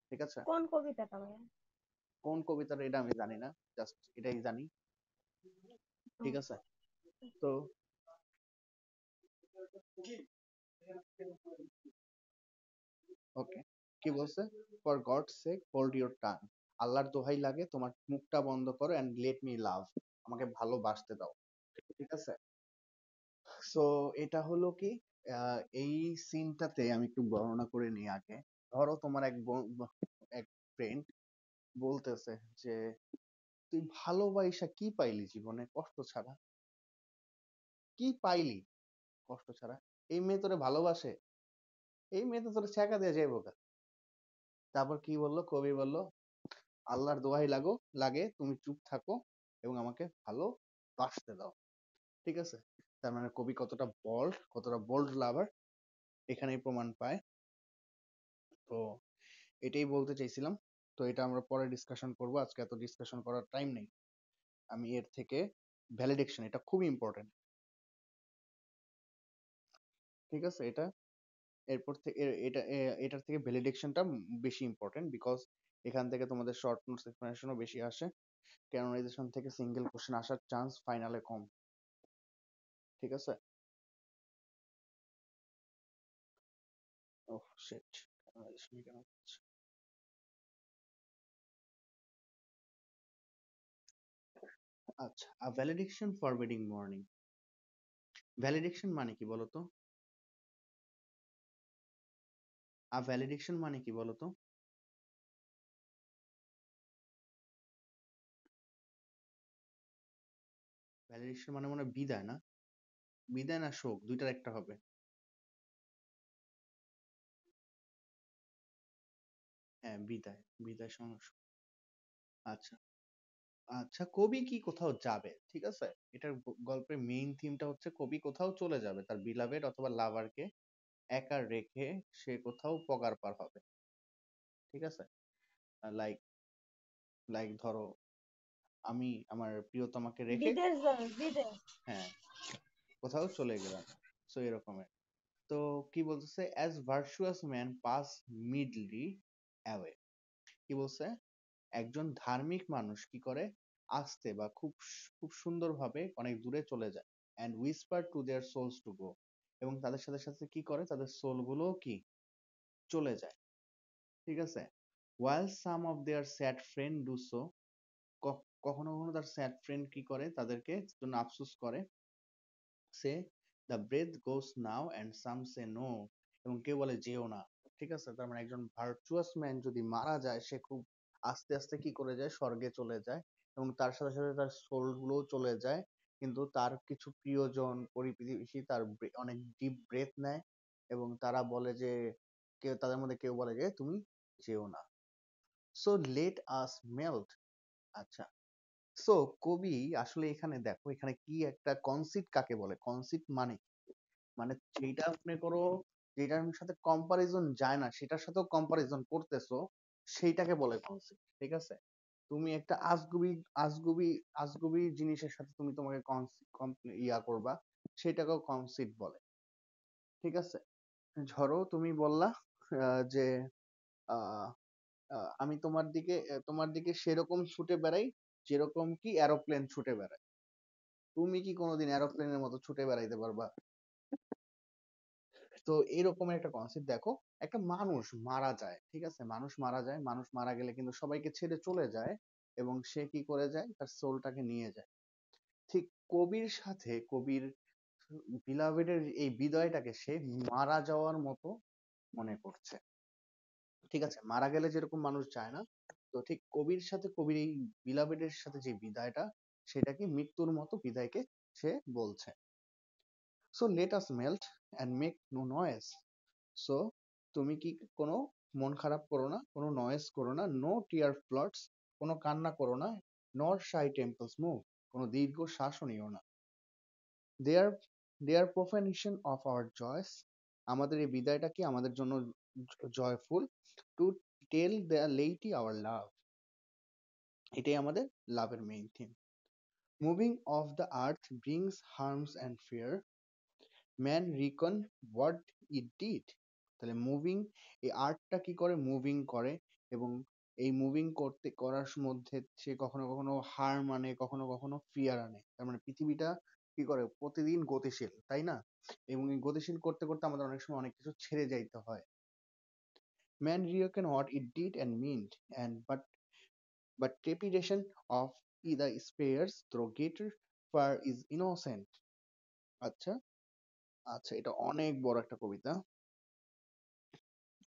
ঠিক আছে? কোন কবিতাটা ভাই? কোন কবিতাটা এটা আমি জানি না, জাস্ট এটাই জানি, ঠিক আছে? তো ওকে, কি বলছে? For God sake hold your tongue, আল্লাহর দোহাই লাগে তোমার মুখটা বন্ধ করো, এন্ড লেট মি লাভ, আমাকে ভালোবাসতে দাও, ঠিক আছে? সো এটা হলো কি, এই সিনটাতে আমি একটু বর্ণনা করে নিই আগে। ধরো তোমার এক ফ্রেন্ড বলতেছে যে, তুই ভালোবাসা কি পাইলি জীবনে কষ্ট ছাড়া, কি পাইলি কষ্ট ছাড়া? এই মেয়ে তোরে ভালোবাসে? এই মেয়ে তো তোরে ছ্যাঁকা দিয়ে যাইবো গা। তারপর কি বললো কবি, বলল, আল্লাহর দোহাই লাগে তুমি চুপ থাকো এবং আমাকে ভালোবাসতে দাও, ঠিক আছে? তার মানে কবি কতটা বোল্ড লাভার এখানেই প্রমাণ পায়। তো এটাই বলতে চাইছিলাম। তো এটা আমরা পরে ডিসকাশন করব, আজকে এত ডিসকাশন করার টাইম নেই। আমি এর থেকে ভ্যালিডেশন, এটা খুবই ইম্পর্টেন্ট, ঠিক আছে? এরপর থেকে এটার থেকে ভ্যালিডেশনটা বেশি ইম্পর্টেন্ট, বিকজ এখান থেকে তোমাদের শর্ট নোটস এক্সপ্লেনেশনও বেশি আসে, ক্যানোনাইজেশন থেকে সিঙ্গেল কোশ্চেন আসার চান্স ফাইনালে কম, ঠিক আছে? ওহ শিট, ক্যানোনাইজেশন কেন হচ্ছে? আচ্ছা, আ ভ্যালিডেশন ফরবিডিং মর্নিং, ভ্যালিডেশন মানে কি বলতো? ভ্যালিডেশন মানে কি বলতো? ভ্যালিডেশন মানে মনে হয় বিদায়, না? বিদায় না শোক, দুইটার একটা হবে। হ্যাঁ, বিদায়, বিদায় সমস্যা। আচ্ছা, আচ্ছা, কবি কি কোথাও যাবে, ঠিক আছে? এটার গল্পের মেইন থিমটা হচ্ছে কবি কোথাও চলে যাবে, তার বিলাভেড অথবা লাভারকে একা রেখে সে কোথাও পগার পার হবে, ঠিক আছে? লাইক লাইক ধরো, আমি আমার প্রিয়তমাকে রেখে, বিদেশ যাবে, বিদেশ। হ্যাঁ, কোথাও চলে গেলাম, সো এরকমের। তো কি বলতেছে, as virtuous man pass medley away, কি বলছে? একজন ধার্মিক মানুষ কি করে, আস্তে বা খুব সুন্দরভাবে অনেক দূরে চলে যায়, and whisper to their souls to go, এবং তাদের সাথে সাথে কি করে, তাদের সোল গুলো কি চলে যায়, ঠিক আছে? while some of their sad friend do so, কখনো কখনো তার স্যাড ফ্রেন্ড কি করে, তাদেরকে জন্য আফসোস করে, say the breath goes now and some say no, এবং কেউ বলে যেও না, ঠিক আছে? তার মানে একজন ভার্চুয়াস ম্যান যদি মারা যায়, সে খুব আস্তে আস্তে কি করে যায়, স্বর্গে চলে যায়, এবং তার সাথে সাথে তার সোল গুলোও চলে যায়, কিন্তু তার কিছু প্রিয়জন প্রতিবেশী তার অনেক ডিপ ব্রেথ নেয়, এবং তারা বলে যে, কেউ তাদের মধ্যে কেউ বলে যে তুমি যেও না, সো লেট আস মেল্ট। আচ্ছা, সো কবি আসলে এখানে দেখো, এখানে কি একটা কনসিট কাকে বলে, কনসিট মানে মানে যেটা মনে করো, যেটার সাথে কম্পারিজন যায় না সেটার সাথেও কম্পারিজন করতেছো, সেইটাকে বলে কনসিট, ঠিক আছে? তুমি একটা আজগুবি আজগুবি আজগুবি জিনিসের সাথে তুমি তোমাকে ইয়া করবা, সেটাকেও কনসিট বলে, ঠিক আছে? ঝড়ো তুমি বললা যে আহ, আমি তোমার দিকে সেরকম ছুটে বেড়াই যেরকম কি এরোপ্লেন ছুটে বেড়ায়। তুমি কি কোনোদিন এরোপ্লেনের মতো ছুটে বেড়াইতে পারবা? তো এরকম একটা কনসেপ্ট দেখো, একটা মানুষ মারা যায়, ঠিক আছে, মানুষ মারা যায়, মানুষ মারা গেলে কিন্তু সবাইকে ছেড়ে চলে যায় এবং সে কি করে যায়, তার সোলটাকে নিয়ে যায়। ঠিক কবির সাথে কবির বিলাভেডের এই বিদায়টাকে সে মারা যাওয়ার মতো মনে করছে। ঠিক আছে, মারা গেলে যেরকম মানুষ যায় না, তো ঠিক কবির সাথে কবির এই বিলাভেডের সাথে যে বিদায়টা, সেটা কি মৃত্যুর মতো বিদায়কে সে বলছে। So let us melt and make no noise. So তুমি কি কোনো মন খারাপ করো না, কোনো নয়েজ করো না, নো টিয়ার ফ্লাডস, কোনো কান্না করো না, নর শাই টেম্পলস মুভ, কোনো দীর্ঘ শ্বাসও নিও না। There there profanation of our joys, আমাদের এই বিদায়টা কি আমাদের জন্য joyful, to tell the laity our love, এটাই আমাদের লাভের main theme. Moving of the earth brings harms and fear, man reckon what it did. তাহলে মুভিং, এই আর্টটা কি করে, মুভিং করে, এবং এই মুভিং করার মধ্যে সে কখনো কখনো হার্ম আনে, কখনো কখনো ফিয়ার আনে। তার মানে পৃথিবীটা কি করে, প্রতিদিন গতিশীল, তাই না? এবং এই গতিশীল করতে করতে আমাদের অনেক সময় অনেক কিছু ছেড়ে যাইতে হয়। Man reckon what it did and meant and but trepidation of either spares through greater far is innocent। আচ্ছা, আচ্ছা, এটা অনেক বড় একটা কবিতা।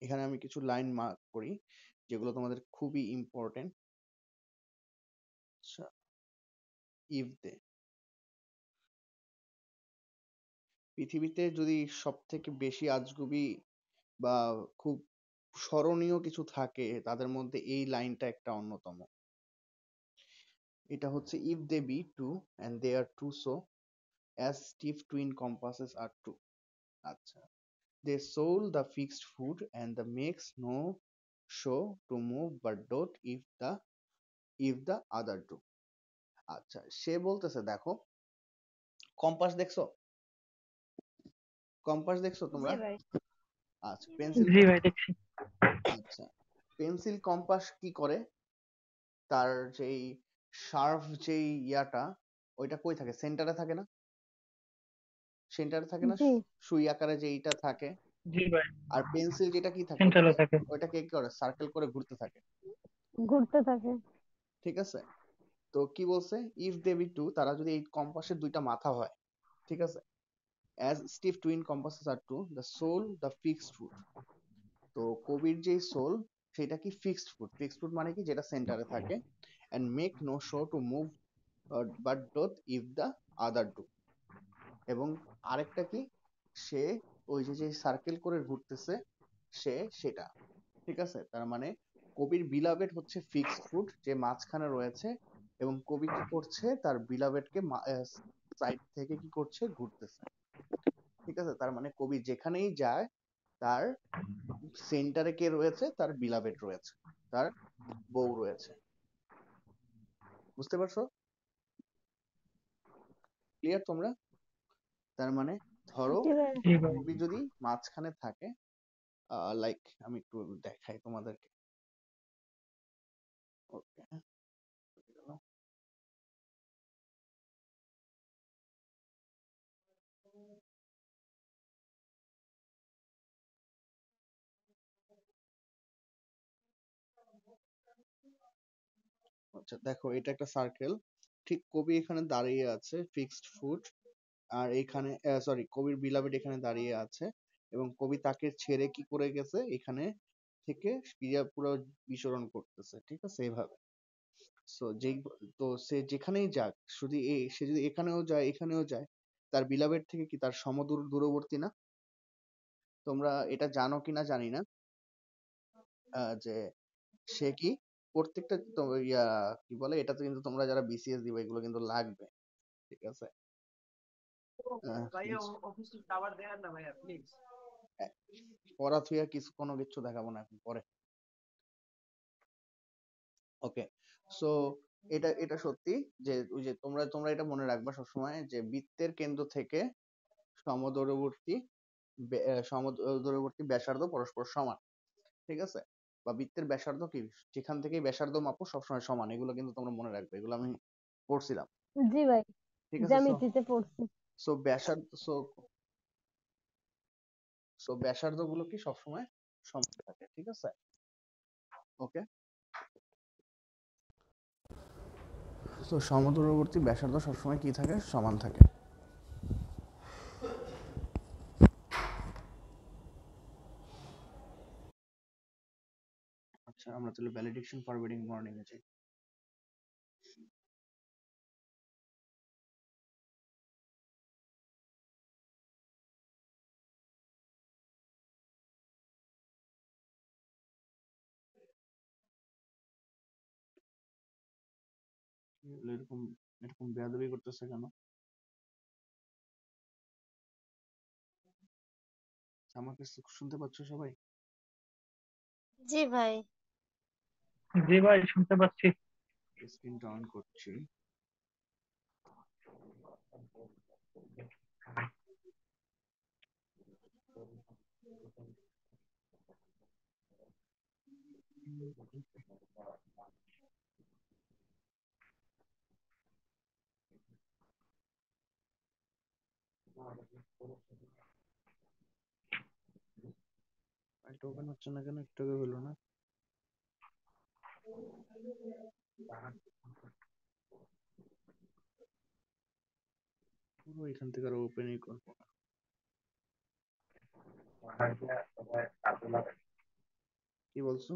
এখানে আমি কিছু লাইন মার্ক করি যেগুলো তোমাদের খুবই ইম্পর্টেন্ট। আচ্ছা, ইফ দে, পৃথিবীতে যদি সব থেকে বেশি আজগুবি বা খুব স্মরণীয় কিছু থাকে, তাদের মধ্যে এই লাইনটা একটা অন্যতম। এটা হচ্ছে, if they be two and they are true, so as stiff twin compasses are true। আচ্ছা, they sold the fixed food and the makes no show to move but don't if the other do। আচ্ছা, সে বলতেছে, দেখো, compass দেখছো, compass দেখছো তোমরা? জি ভাই। আচ্ছা, pencil, জি ভাই দেখছি। আচ্ছা, পেন্সিল কম্পাস কি করে, তার যেই শার্প যেই ইয়াটা, ওইটা কই থাকে, সেন্টারে থাকে না, সেন্টারে থাকে না, জি। সুই আকারে যেইটা থাকে। জি ভাই, আর পেন্সিল যেটা কি থাকে, সেন্ট্রালে থাকে। ওইটাকে কি করে, সার্কেল করে ঘুরতে থাকে, ঘুরতে থাকে। ঠিক আছে। তো কি বলছে, ইফ দে বি টু, তারা যদি এই কম্পাসের দুইটা মাথা হয়, ঠিক আছে, as stiff twin compasses are two, the soul the fixed foot। তো কবির যে সোল, সেটা কি ফিক্সড ফুড, ফিক্সড ফুড মানে কি, যেটা সেন্টারে থাকে, and make no show to move but doth if the other do। এবং আরেকটা কি, সে ওই যে যে সার্কেল করে ঘুরতেছে, সে সেটা, ঠিক আছে। তার মানে কবির বিলাভেড হচ্ছে ফিক্সড ফুড, যে মাঝখানে রয়েছে, এবং কবি কি করছে, তার বিলাভেডকে সাইড থেকে কি করছে, ঘুরতেছে, ঠিক আছে। তার মানে কবি যেখানেই যায়, তার সেন্টারে কে রয়েছে, তার বিলাভেড রয়েছে, তার বউ রয়েছে। বুঝতে পারছো? ক্লিয়ার তোমরা? তার মানে ধরো, জি ভাই। জি ভাই, কবি যদি মাঝখানে থাকে, লাইক আমি একটু দেখাই তোমাদেরকে। ওকে, আচ্ছা, দেখো, এটা একটা সার্কেল, ঠিক কবি এখানে দাঁড়িয়ে আছে ফিক্সড ফুট, আর এখানে সরি, কবির বিলাভেড এখানে দাঁড়িয়ে আছে, এবং কবি তাকে ছেড়ে কি করে গেছে, এখানে থেকে ক্রিয়া পুরো বিচরণ করতেছে, ঠিক আছে, এভাবে। সো যেই, তো সে যেখানেই যাক, শুধু সে যদি এখানেও যায়, এখানেও যায়, তার বিলাভেড থেকে কি তার সমদূর দূরবর্তী না? তোমরা এটা জানো কিনা জানি না, যে সে কি প্রত্যেকটা ইয়া কি বলে, এটাতে কিন্তু তোমরা যারা বিসিএস দিবে, এগুলো কিন্তু লাগবে, ঠিক আছে। ভাইয়া অফিসে টাওয়ার দেন না ভাইয়া প্লিজ। পড়া থুইয়া কোনো কিছু দেখাবো না এখন, পরে। ওকে, সো এটা এটা সত্যি যে ওই যে তোমরা তোমরা এটা মনে রাখবা সবসময়, যে বৃত্তের কেন্দ্র থেকে সমদূরবর্তী সমদূরবর্তী ব্যাসার্ধ পরস্পর সমান, ঠিক আছে? বা বৃত্তের ব্যাসার্ধ কি যেখান থেকেই ব্যাসার্ধ মাপো সবসময় সমান, এগুলো কিন্তু তোমরা মনে রাখবে, এগুলো আমি পড়ছিলাম, জি ভাই, ঠিক আছে? জ্যামিতিতে পড়ছি। সো ব্যাসার্ধ সো ব্যাসার্ধ গুলো কি সবসময় সমান থাকে, ঠিক আছে? ওকে, তো সমদূরবর্তী ব্যাসার্ধ সবসময় কি থাকে, সমান থাকে। আচ্ছা, আমরা তাহলে ভ্যালিডেশন ফরওয়ার্ডিং মর্নিং এ যাই। এরকম এরকম বেয়াদবি করতেছে কেন? আমাকে শুনতে পাচ্ছ সবাই? জি ভাই। জি ভাই, শুনতে পাচ্ছি। স্ক্রিনটা অন করছি। ফাইলটা ওপেন হচ্ছে না কেন? একটু আগে হলো না? পুরো এখান থেকে আর ওপেনই করবো না। কি বলছো?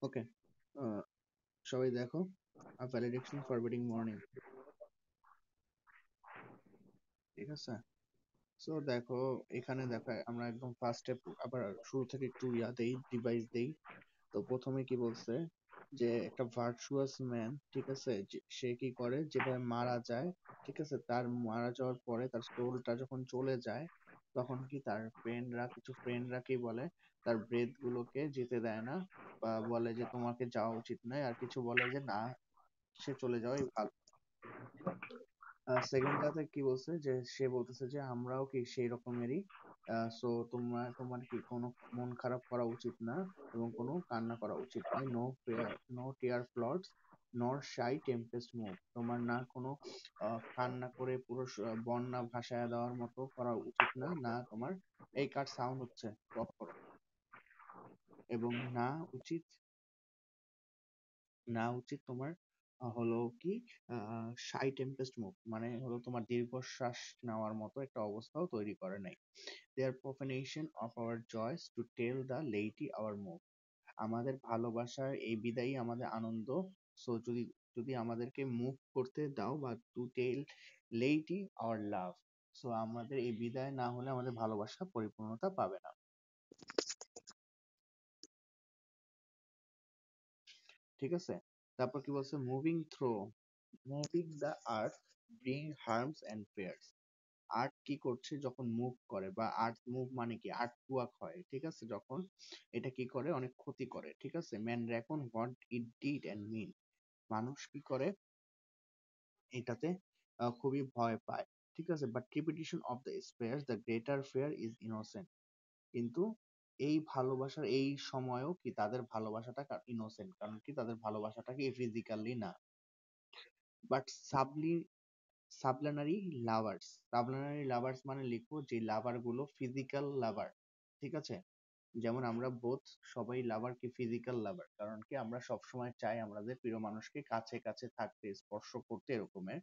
ওকে, সবাই দেখো, ভ্যালিডেশন ফরওয়ার্ডিং মর্নিং, ঠিক আছে? সো দেখো, এখানে দেখো আমরা একদম ফার্স্ট স্টেপ আবার শুরু থেকে একটু দেই, ডিভাইস দেই। তো প্রথমে কি বলছে যে একটা ভার্চুয়াস ম্যান, ঠিক আছে, সে কি করে, যেভাবে মারা যায়, ঠিক আছে, তার মারা যাওয়ার পরে তার সোলটা যখন চলে যায়, তখন কি তার ফ্রেন্ডরা কি বলে, তার ব্রেথ গুলোকে যেতে দেয় না, বা বলে যে তোমাকে যাওয়া উচিত নয়, আর কিছু বলে যে না, সে চলে যাওয়াই ভালো। সেকেন্ডটাতে কি বলছে, যে সে বলতেছে যে আমরাও কি সেই রকমেরই, সো তোমার কি কোনো মন খারাপ করা উচিত না, এবং কোনো কান্না করা উচিত নয়। নো টিয়ার ফ্লডস নর শাই টেম্পেস্ট মুভ, তোমার না কোনো কান্না করে পুরো বন্যা ভাসায় দেওয়ার মতো করা উচিত না, না তোমার এই কার সাউন্ড হচ্ছে, অফ করো। এবং না উচিত তোমার হলো কি শাই টেম্পেস্ট মুভ, মানে হলো তোমার দীর্ঘশ্বাস নেওয়ার মতো একটা অবস্থাও তৈরি করে নাই। There profanation of our joys to tell the laity our move, আমাদের ভালোবাসার এই বিদায়ী আমাদের আনন্দ। সো যদি যদি আমাদেরকে মুভ করতে দাও, বা to tell laity our love, so আমাদের এই বিদায় না হলে আমাদের ভালোবাসা পরিপূর্ণতা পাবে না, ঠিক আছে? তারপর কি বলছে, moving the earth bring harms and fears, art কি করছে যখন মুভ করে, বা আর্ট মুভ মানে কি, আর্ট ওয়ার্ক হয়, ঠিক আছে, যখন এটা কি করে, অনেক ক্ষতি করে, ঠিক আছে। Man reckon what it did and mean, মানুষ কি করে এটাতে খুবই ভয় পায়, ঠিক আছে। But repetition of the spheres the greater fear is innocent, কিন্তু এই ভালোবাসার এই সময়ও কি তাদের ভালোবাসাটা ইনোসেন্ট, কারণ কি তাদের ভালোবাসাটা কি ফিজিক্যালি না, বাট সাবলানারি লাভার্স মানে লিখবো যে লাভার গুলো ফিজিক্যাল লাভার, ঠিক আছে। যেমন আমরা সবাই লাভার কি ফিজিক্যাল লাভার, কারণ কি আমরা সব সময় চাই আমাদের প্রিয় মানুষকে কাছে কাছে থাকতে, স্পর্শ করতে, এরকমের।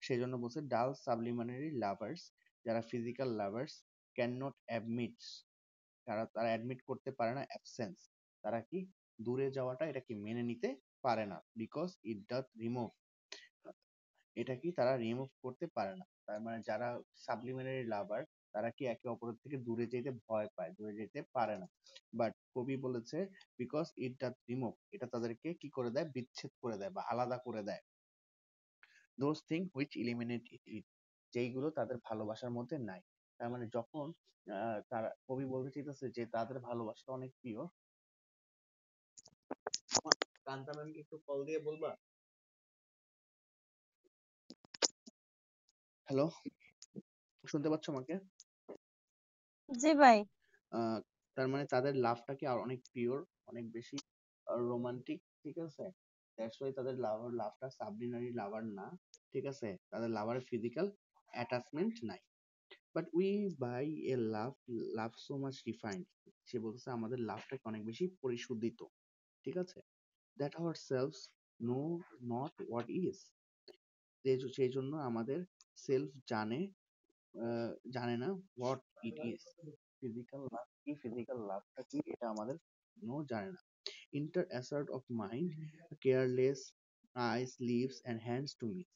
সেই জন্য বলছে ডাল সাবলিমিনারি লাভার্স, যারা physical lovers can not admit, তারা অ্যাডমিট করতে পারে না অ্যাবসেন্স, তারা কি দূরে যাওয়াটা এটা কি মেনে নিতে পারে না, বিকজ ইট ডাথ রিমুভ, এটা কি তারা রিমুভ করতে পারে না। তার মানে যারা সাবলিমিনারি লাভার, তারা কি একে অপরের থেকে দূরে যেতে ভয় পায়, দূরে যেতে পারে না। বাট কবি বলেছে বিকজ ইট ডাথ রিমুভ, এটা তাদেরকে কি করে দেয়, বিচ্ছেদ করে দেয় বা আলাদা করে দেয়। দোজ থিং হুইচ ইলিমিনেট ইট, যেইগুলো তাদের ভালোবাসার মধ্যে নাই। তার মানে যখন তারা কবি বলতে চাইতেছে যে তাদের ভালোবাসাটা অনেক প্রিয়। আমার কান্তা ম্যামকে একটু কল দিয়ে বলবা? হ্যালো, শুনতে পাচ্ছ আমাকে? জি ভাই। আহ, তার মানে তাদের লাভটা কি আর অনেক পিওর, অনেক বেশি রোমান্টিক, ঠিক আছে? দ্যাটস ওয়াই তাদের লাভটা সাবলিনারি লাভার না, ঠিক আছে? তাদের লাভারের ফিজিক্যাল অ্যাটাচমেন্ট নাই। But we by a love so much refined. সে বলতেছে আমাদের লাভটাকে অনেক বেশি পরিশোধিত, ঠিক আছে? That our selves know not what is. সেই জন্য আমাদের সেলফ জানে না what it is. Physical love কি, ফিজিক্যাল লাভটা কি, এটা আমাদের জানে না। Inter assured of mind careless eyes lips and hands to miss.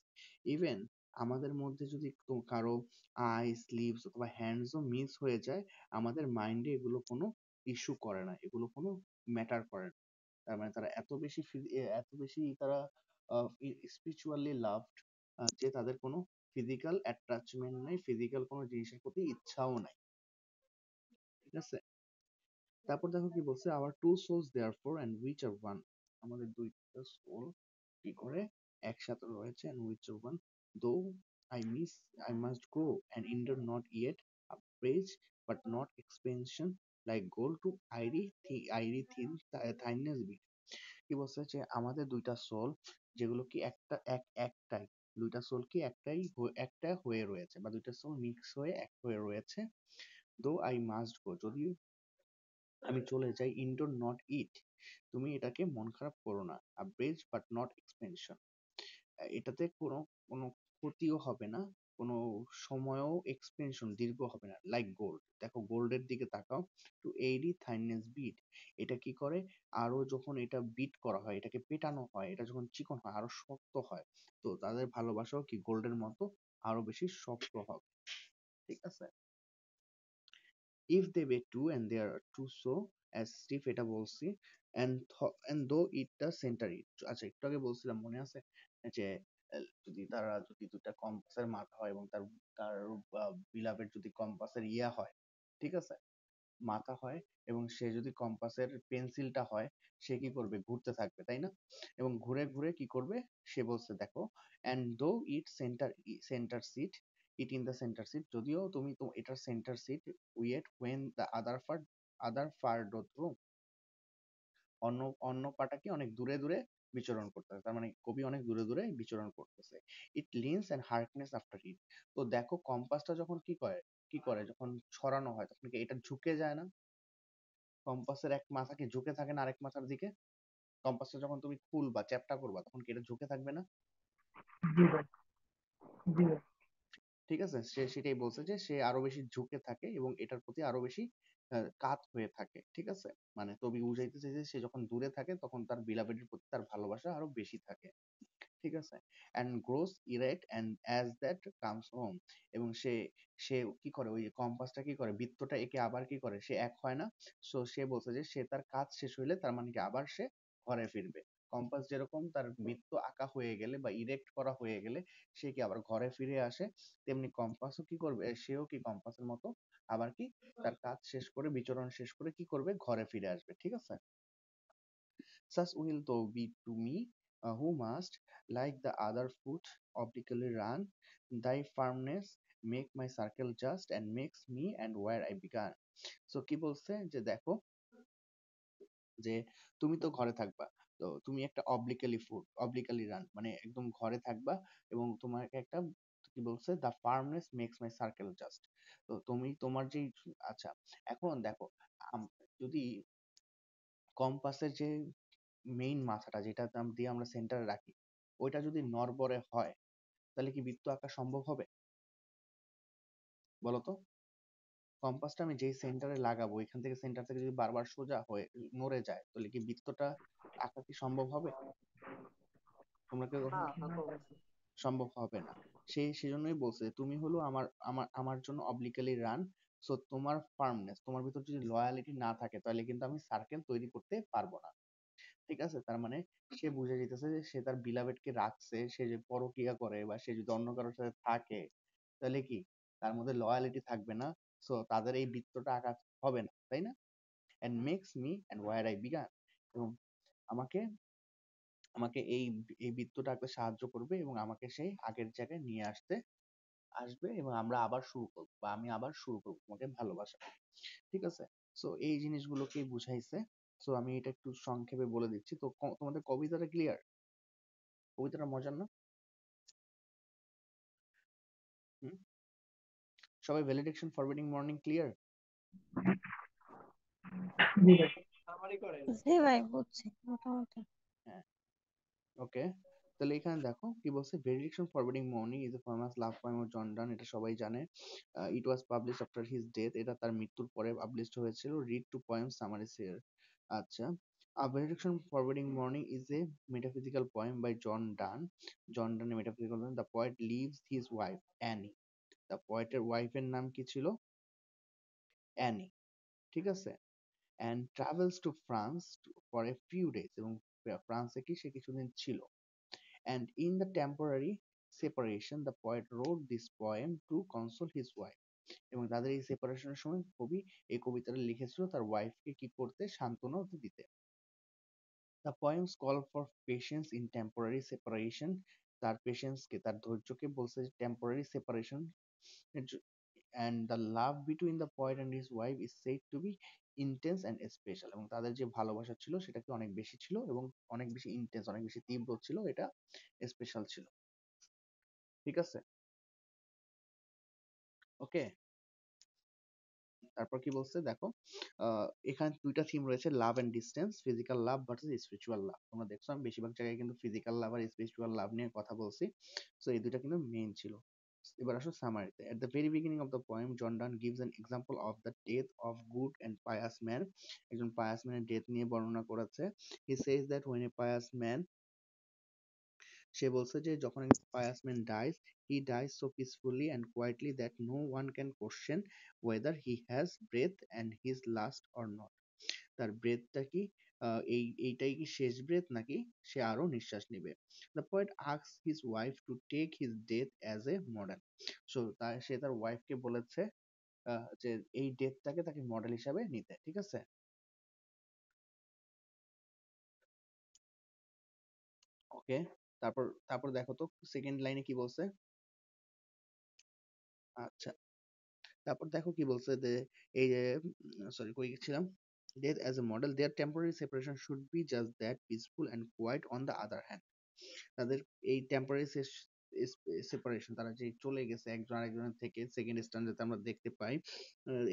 Even আমাদের মধ্যে যদি কারো আইস লিভস অথবা হ্যান্ডসও মিস হয়ে যায়, আমাদের মাইন্ডে এগুলো কোনো ইস্যু করে না, এগুলো কোনো ম্যাটার করে না। তার মানে তারা এত বেশি তারা স্পিরিচুয়ালি লাভড যে তাদের কোনো ফিজিক্যাল অ্যাটাচমেন্ট নাই, ফিজিক্যাল কোনো জিনিসের প্রতি ইচ্ছাও নাই, ঠিক আছে? তারপর দেখো কি বলছে, our two souls therefore and which are one. আমাদের দুইটা সোল কি করে একসাথে রয়েছে, and which are one. Though I must go endure not yet ইয়েট appraise but not expansion like goal to airy thin thiness be। কি বলছে যে আমাদের দুইটা সোল যেগুলো কি একটাই, দুইটা সোল কি একটা হয়ে রয়েছে, বা দুইটা সোল মিক্স হয়ে এক হয়ে রয়েছে। দো আই মাস্ট গো, যদি আমি চলে যাই, ইনডোর নট ইট, তুমি এটাকে মন খারাপ করো না। আব্রেজ বাট নট এক্সপেনশন, এটাতে কোনো কোনো ক্ষতিও হবে না, কোনো সময়ও এক্সপেনশন দীর্ঘ হবে না। লাইক গোল্ড, দেখো গোল্ডের দিকে তাকাও। টু এইডি থাইনেস বিট, এটা কি করে, আরো যখন এটা বিট করা হয়, এটাকে পেটানো হয়, এটা যখন চিকন হয় আরো শক্ত হয়। তো তাদের ভালোবাসাও কি গোল্ডের মতো আরো বেশি শক্ত হবে, ঠিক আছে? if they were two and they are two, so as Steve এটা বলছি, and though it the center it, আচ্ছা একটু আগে বলছিলাম মনে আছে যে যদি দুটা কম্পাসের মাথা হয় এবং তার তার বিলাভের যদি কম্পাসের ইয়া হয়, ঠিক আছে, মাথা হয়, এবং সে যদি কম্পাসের পেন্সিলটা হয়, সে কি করবে, ঘুরতে থাকবে, তাই না? এবং ঘুরে ঘুরে কি করবে, সে বলছে দেখো, and though it center seat it in the center seat, যদিও তুমি তো এটার centre seat, yet when the other far doth roam, অন্য অন্য পাটা কি অনেক দূরে দূরে বিচরণ করতেছে, তার মানে কবি অনেক দূরে দূরে বিচরণ করতেছে। ইট লিনস এন্ড হার্কনেস আফটার ইট। তো দেখো কম্পাসটা যখন কি করে যখন ছড়ানো হয়, তখন কি এটা ঝুঁকে যায় না? কম্পাসের এক মাথা কি ঝুঁকে থাকে না আরেক মাথার দিকে? কম্পাসটা যখন তুমি খুলবা, চ্যাপ্টা করবা, তখন কি এটা ঝুঁকে থাকবে না? জি ভাই, জি ভাই। ঠিক আছে, সে সেটাই বলছে যে সে আরো বেশি ঝুঁকে থাকে এবং এটার প্রতি আরো বেশি কাত হয়ে থাকে, ঠিক আছে? মানে কবি বুঝাইতেছে যে সে যখন দূরে থাকে তখন তার বিলাভেডের প্রতি তার ভালোবাসা আরো বেশি থাকে, ঠিক আছে? and grows erect and as that comes home, এবং সে সে কি করে, ওই কম্পাসটা কি করে, বৃত্তটা একে আবার কি করে, সে এক হয় না। সো সে বলছে যে সে তার কাজ শেষ হইলে তার মানে কি আবার সে ঘরে ফিরবে। কম্পাস যেরকম তার বৃত্ত আঁকা হয়ে গেলে বা ইরেক্ট করা হয়ে গেলে সে কি আবার ঘরে ফিরে আসে, তেমনি কম্পাসও কি করবে, সেও কি কম্পাসের মতো আবার কি তার কাজ শেষ করে, বিচরণ শেষ করে কি করবে, ঘরে ফিরে আসবে, ঠিক আছে? Such will thou be to me, who must, like the other foot, obliquely run. Thy firmness make my circle just, and makes me and where I began. So কি বলছে যে দেখো, যে তুমি তো ঘরে থাকবা, তো তুমি একটা অবলিকালি রান, মানে একদম ঘরে থাকবা, এবং তোমাকে একটা কি বলছে, the firmness makes my circle just. তো তুমি তোমার যেই, আচ্ছা এখন দেখো, যদি কম্পাসের যে মেইন মাথাটা যেটা দিয়ে আমরা সেন্টারে রাখি, ওইটা যদি নড়বড়ে হয়, তাহলে কি বৃত্ত আঁকা সম্ভব হবে? বলতো, কম্পাসটা আমি যেই সেন্টারে লাগাবো, এখান থেকে সেন্টার থেকে যদি বারবার সোজা হয়ে নড়ে যায়, তাহলে কি বৃত্তটা আঁকা কি সম্ভব হবে? তোমরা কেউ না, কখনো, তা তো অবশ্যই। সম্ভব হবে না। সেজন্যই বলছে তুমি হলো আমার আমার আমার জন্য অবলিকালি রান। সো তোমার ফার্মনেস, তোমার ভিতর যদি লয়ালিটি না থাকে, তাহলে কিন্তু আমি সার্কেল তৈরি করতে পারবো না, ঠিক আছে? তার মানে সে বুঝে যেতেছে যে সে তার বিলাভেড কে রাখছে, সে যে পরকিয়া করে বা সে যদি অন্য কারোর সাথে থাকে, তাহলে কি তার মধ্যে লয়ালিটি থাকবে না, সো তাদের এই বৃত্তটা আঁকা হবে না, তাই না? and makes me and where I began, এবং আমাকে আমাকে এই বৃত্তটা আঁকতে সাহায্য করবে এবং আমাকে সেই আগের জায়গায় নিয়ে আসবে এবং আমরা আবার শুরু করবো বা আমি আবার শুরু করবো তোমাকে ভালোবাসা। ঠিক আছে, সো এই জিনিসগুলোকেই বুঝাইছে। সো আমি এটা একটু সংক্ষেপে বলে দিচ্ছি। তো তোমাদের কবিতাটা ক্লিয়ার? কবিতাটা মজার না? হুম, সবাই ভ্যালিডেশন ফরবিডিং মর্নিং ক্লিয়ার? জি ভাই। আমারই করে জি ভাই বুঝছি মোটামুটি। হ্যাঁ, ওকে। তাহলে এখানে দেখো কি বলছে, valediction forbidding mourning is a famous love poem of John Donne, এটা সবাই জানে। It was published after his death, এটা তার মৃত্যুর পরে পাবলিশড হয়েছিল। Read to poem summaries here. আচ্ছা, A Benediction Forbidding Morning is a metaphysical poem by John Donne. John Donne a metaphysical poem. The poet leaves his wife Annie. The poeটের ওয়াইফের নাম কি ছিল? অ্যানি। ঠিক আছে, and travels to France for a few days, এবং ফ্রান্সে কি সে কিছুদিন ছিল। And in the temporary separation, the poet wrote this poem to console his wife. এবং তাদের এই সেপারেশনের সময় কবি এই কবিতাটা লিখেছিল তার ওয়াইফকে কি করতে, সান্ত্বনা দিতে। The poems call for patience in temporary separation. তার পেশেন্সকে, তার ধৈর্যকে বলছে temporary separation. and the love between the poet and his wife is said to be intense and special, এবং তাদের যে ভালোবাসা ছিল সেটা কি অনেক বেশি ছিল এবং অনেক বেশি ইন্টেন্স, অনেক বেশি তীব্র ছিল, এটা স্পেশাল ছিল। ঠিক আছে, ওকে। তারপর কি বলছে দেখো, এখানে দুইটা থিম রয়েছে, love and distance, physical love versus spiritual love. তোমরা দেখছো আমি বেশিরভাগ জায়গায় কিন্তু ফিজিক্যাল লাভ আর স্পিরিচুয়াল লাভ নিয়ে কথা বলছি, সো এই দুইটা কিন্তু মেইন ছিল। এবার আসো সামারিতে। At the very beginning of the poem, John Donne gives an example of the death of good and pious man. একজন pious man এর ডেথ নিয়ে বর্ণনা করেছে। He says that when a pious man, সে বলছে যে যখন একজন pious man dies, he dies so peacefully and quietly that no one can question whether he has breath and his last or not. তার ব্রেথটা কি, এইটাই কি শেষ ব্রেথ নাকি সে আরো নিঃশ্বাস নেবে। The poet asks his wife to take his death as a model. So সে তার ওয়াইফকে বলেছে যে এই ডেথটাকে তাকে মডেল হিসাবে নিতে। ঠিক আছে, ওকে। তারপর তারপর দেখো তো সেকেন্ড লাইনে কি বলছে। আচ্ছা, তারপর দেখো কি বলছে যে এই যে সরি কই গেছিলাম, death as a model, their temporary separation should be just that, peaceful and quiet on the other hand. তাদের এই টেম্পোরারি সেপারেশন, তারা যে চলে গেছে একজন আরেকজনের থেকে, সেকেন্ড স্ট্যান্ডার্ডে আমরা দেখতে পাই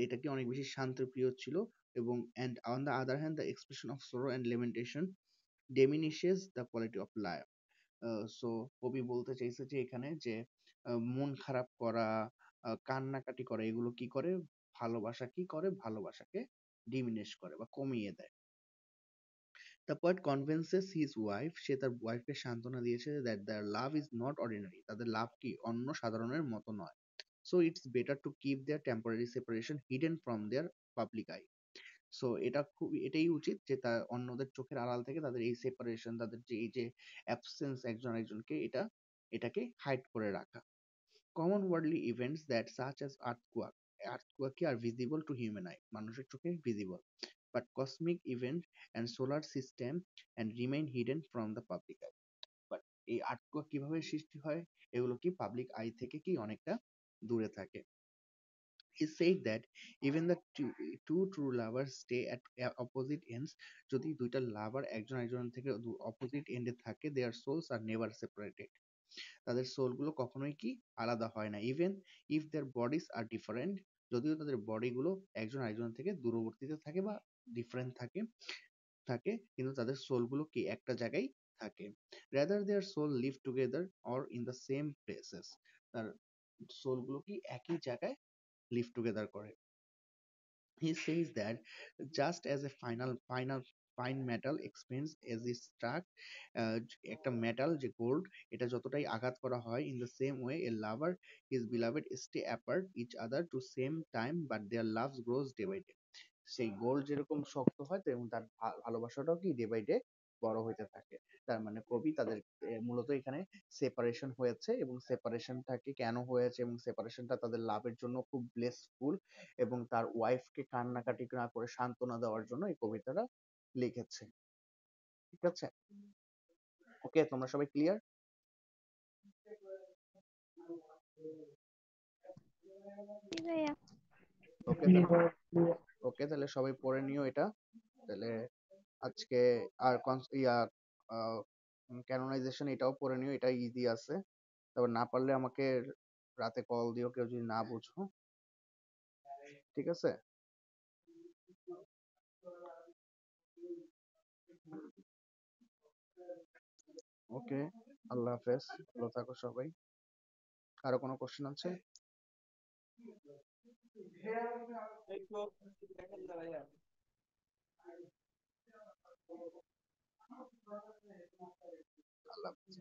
এটা কি অনেক বেশি শান্তপ্রিয় ছিল। এবং and on the other hand the expression of sorrow and lamentation diminishes the quality of life. So কবি বলতে চাইছে যে এখানে যে মন খারাপ করা, কান্নাকাটি করা, এগুলো কি করে, ভালোবাসা কি করে, ভালোবাসাকে ডিমিনিশ করে বা কমিয়ে দেয়। The poet convinces his wife, সে তার ওয়াইফকে সান্ত্বনা দিয়েছে that their love is not ordinary, তাদের লাভ কি অন্য সাধারণের মতো নয়। So it's better to keep their temporary separation hidden from their public eye. So এটা খুব, এটাই উচিত যে তার অন্যদের চোখের আড়াল থেকে তাদের এই সেপারেশন, তাদের যে এই যে অ্যাবসেন্স একজন একজনকে, এটাকে হাইড করে রাখা। Common worldly events that such as earthquake are visible to human eye, মানুষের চোখে visible, but cosmic event and solar system and remain hidden from the public eye. But এই আর্টওয়ার্ক কিভাবে সৃষ্টি হয়, এগুলো কি পাবলিক আই থেকে কি অনেকটা দূরে থাকে। He said that even the two true lovers stay at opposite ends, যদি দুইটা লাভার একজন একজন থেকে অপোজিট এন্ডে থাকে, their souls are never separated, তাদের সোল গুলো কখনোই কি আলাদা হয় না। Even if their bodies are different, যদিও তাদের বডি গুলো একজন আরেকজন থেকে দূরবর্তীতে থাকে বা ডিফারেন্ট থাকে থাকে কিন্তু তাদের সোল গুলো কি একটা জায়গায় থাকে। Rather their soul live together or in the same places, তার সোল গুলো কি একই জায়গায় লিভ টুগেদার করে। He says that just as a fine metal expands as is struck, একটা মেটাল যে গোল্ড, এটা যতটাই আঘাত করা হয়, in the same way a lover his beloved stay apart each other to same time but their love grows day by day. সেই gold যেরকম শক্ত হয় তেমন তার ভালোবাসাটাও কি ডে বাই ডে বড় হইতে থাকে। তার মানে কবি তাদের মূলত এখানে সেপারেশন হয়েছে এবং সেপারেশনটাকে কেন হয়েছে এবং সেপারেশনটা তাদের লাভের জন্য খুব ব্লেসফুল এবং তার ওয়াইফকে কান্নাকাটি না করে সান্ত্বনা দেওয়ার জন্য এই কবিতাটা লিখেছে। ঠিক আছে, ওকে, তোমরা সবাই ক্লিয়ার? জি ভাইয়া। ওকে, ওকে, তাহলে সবাই পড়ে নিও এটা। তাহলে আজকে আর ক্যানোনাইজেশন এটাও পড়ে নিও, এটা ইজি আছে। তবে না পারলে আমাকে রাতে কল দিও কেউ যদি না বুঝো। ঠিক আছে, ওকে, আল্লাহ হাফেজ, ভালো থাকো সবাই। কারো কোনো কোশ্চেন আছে? একটু দেখেন না ভাইয়া। আল্লাহ হাফেজ।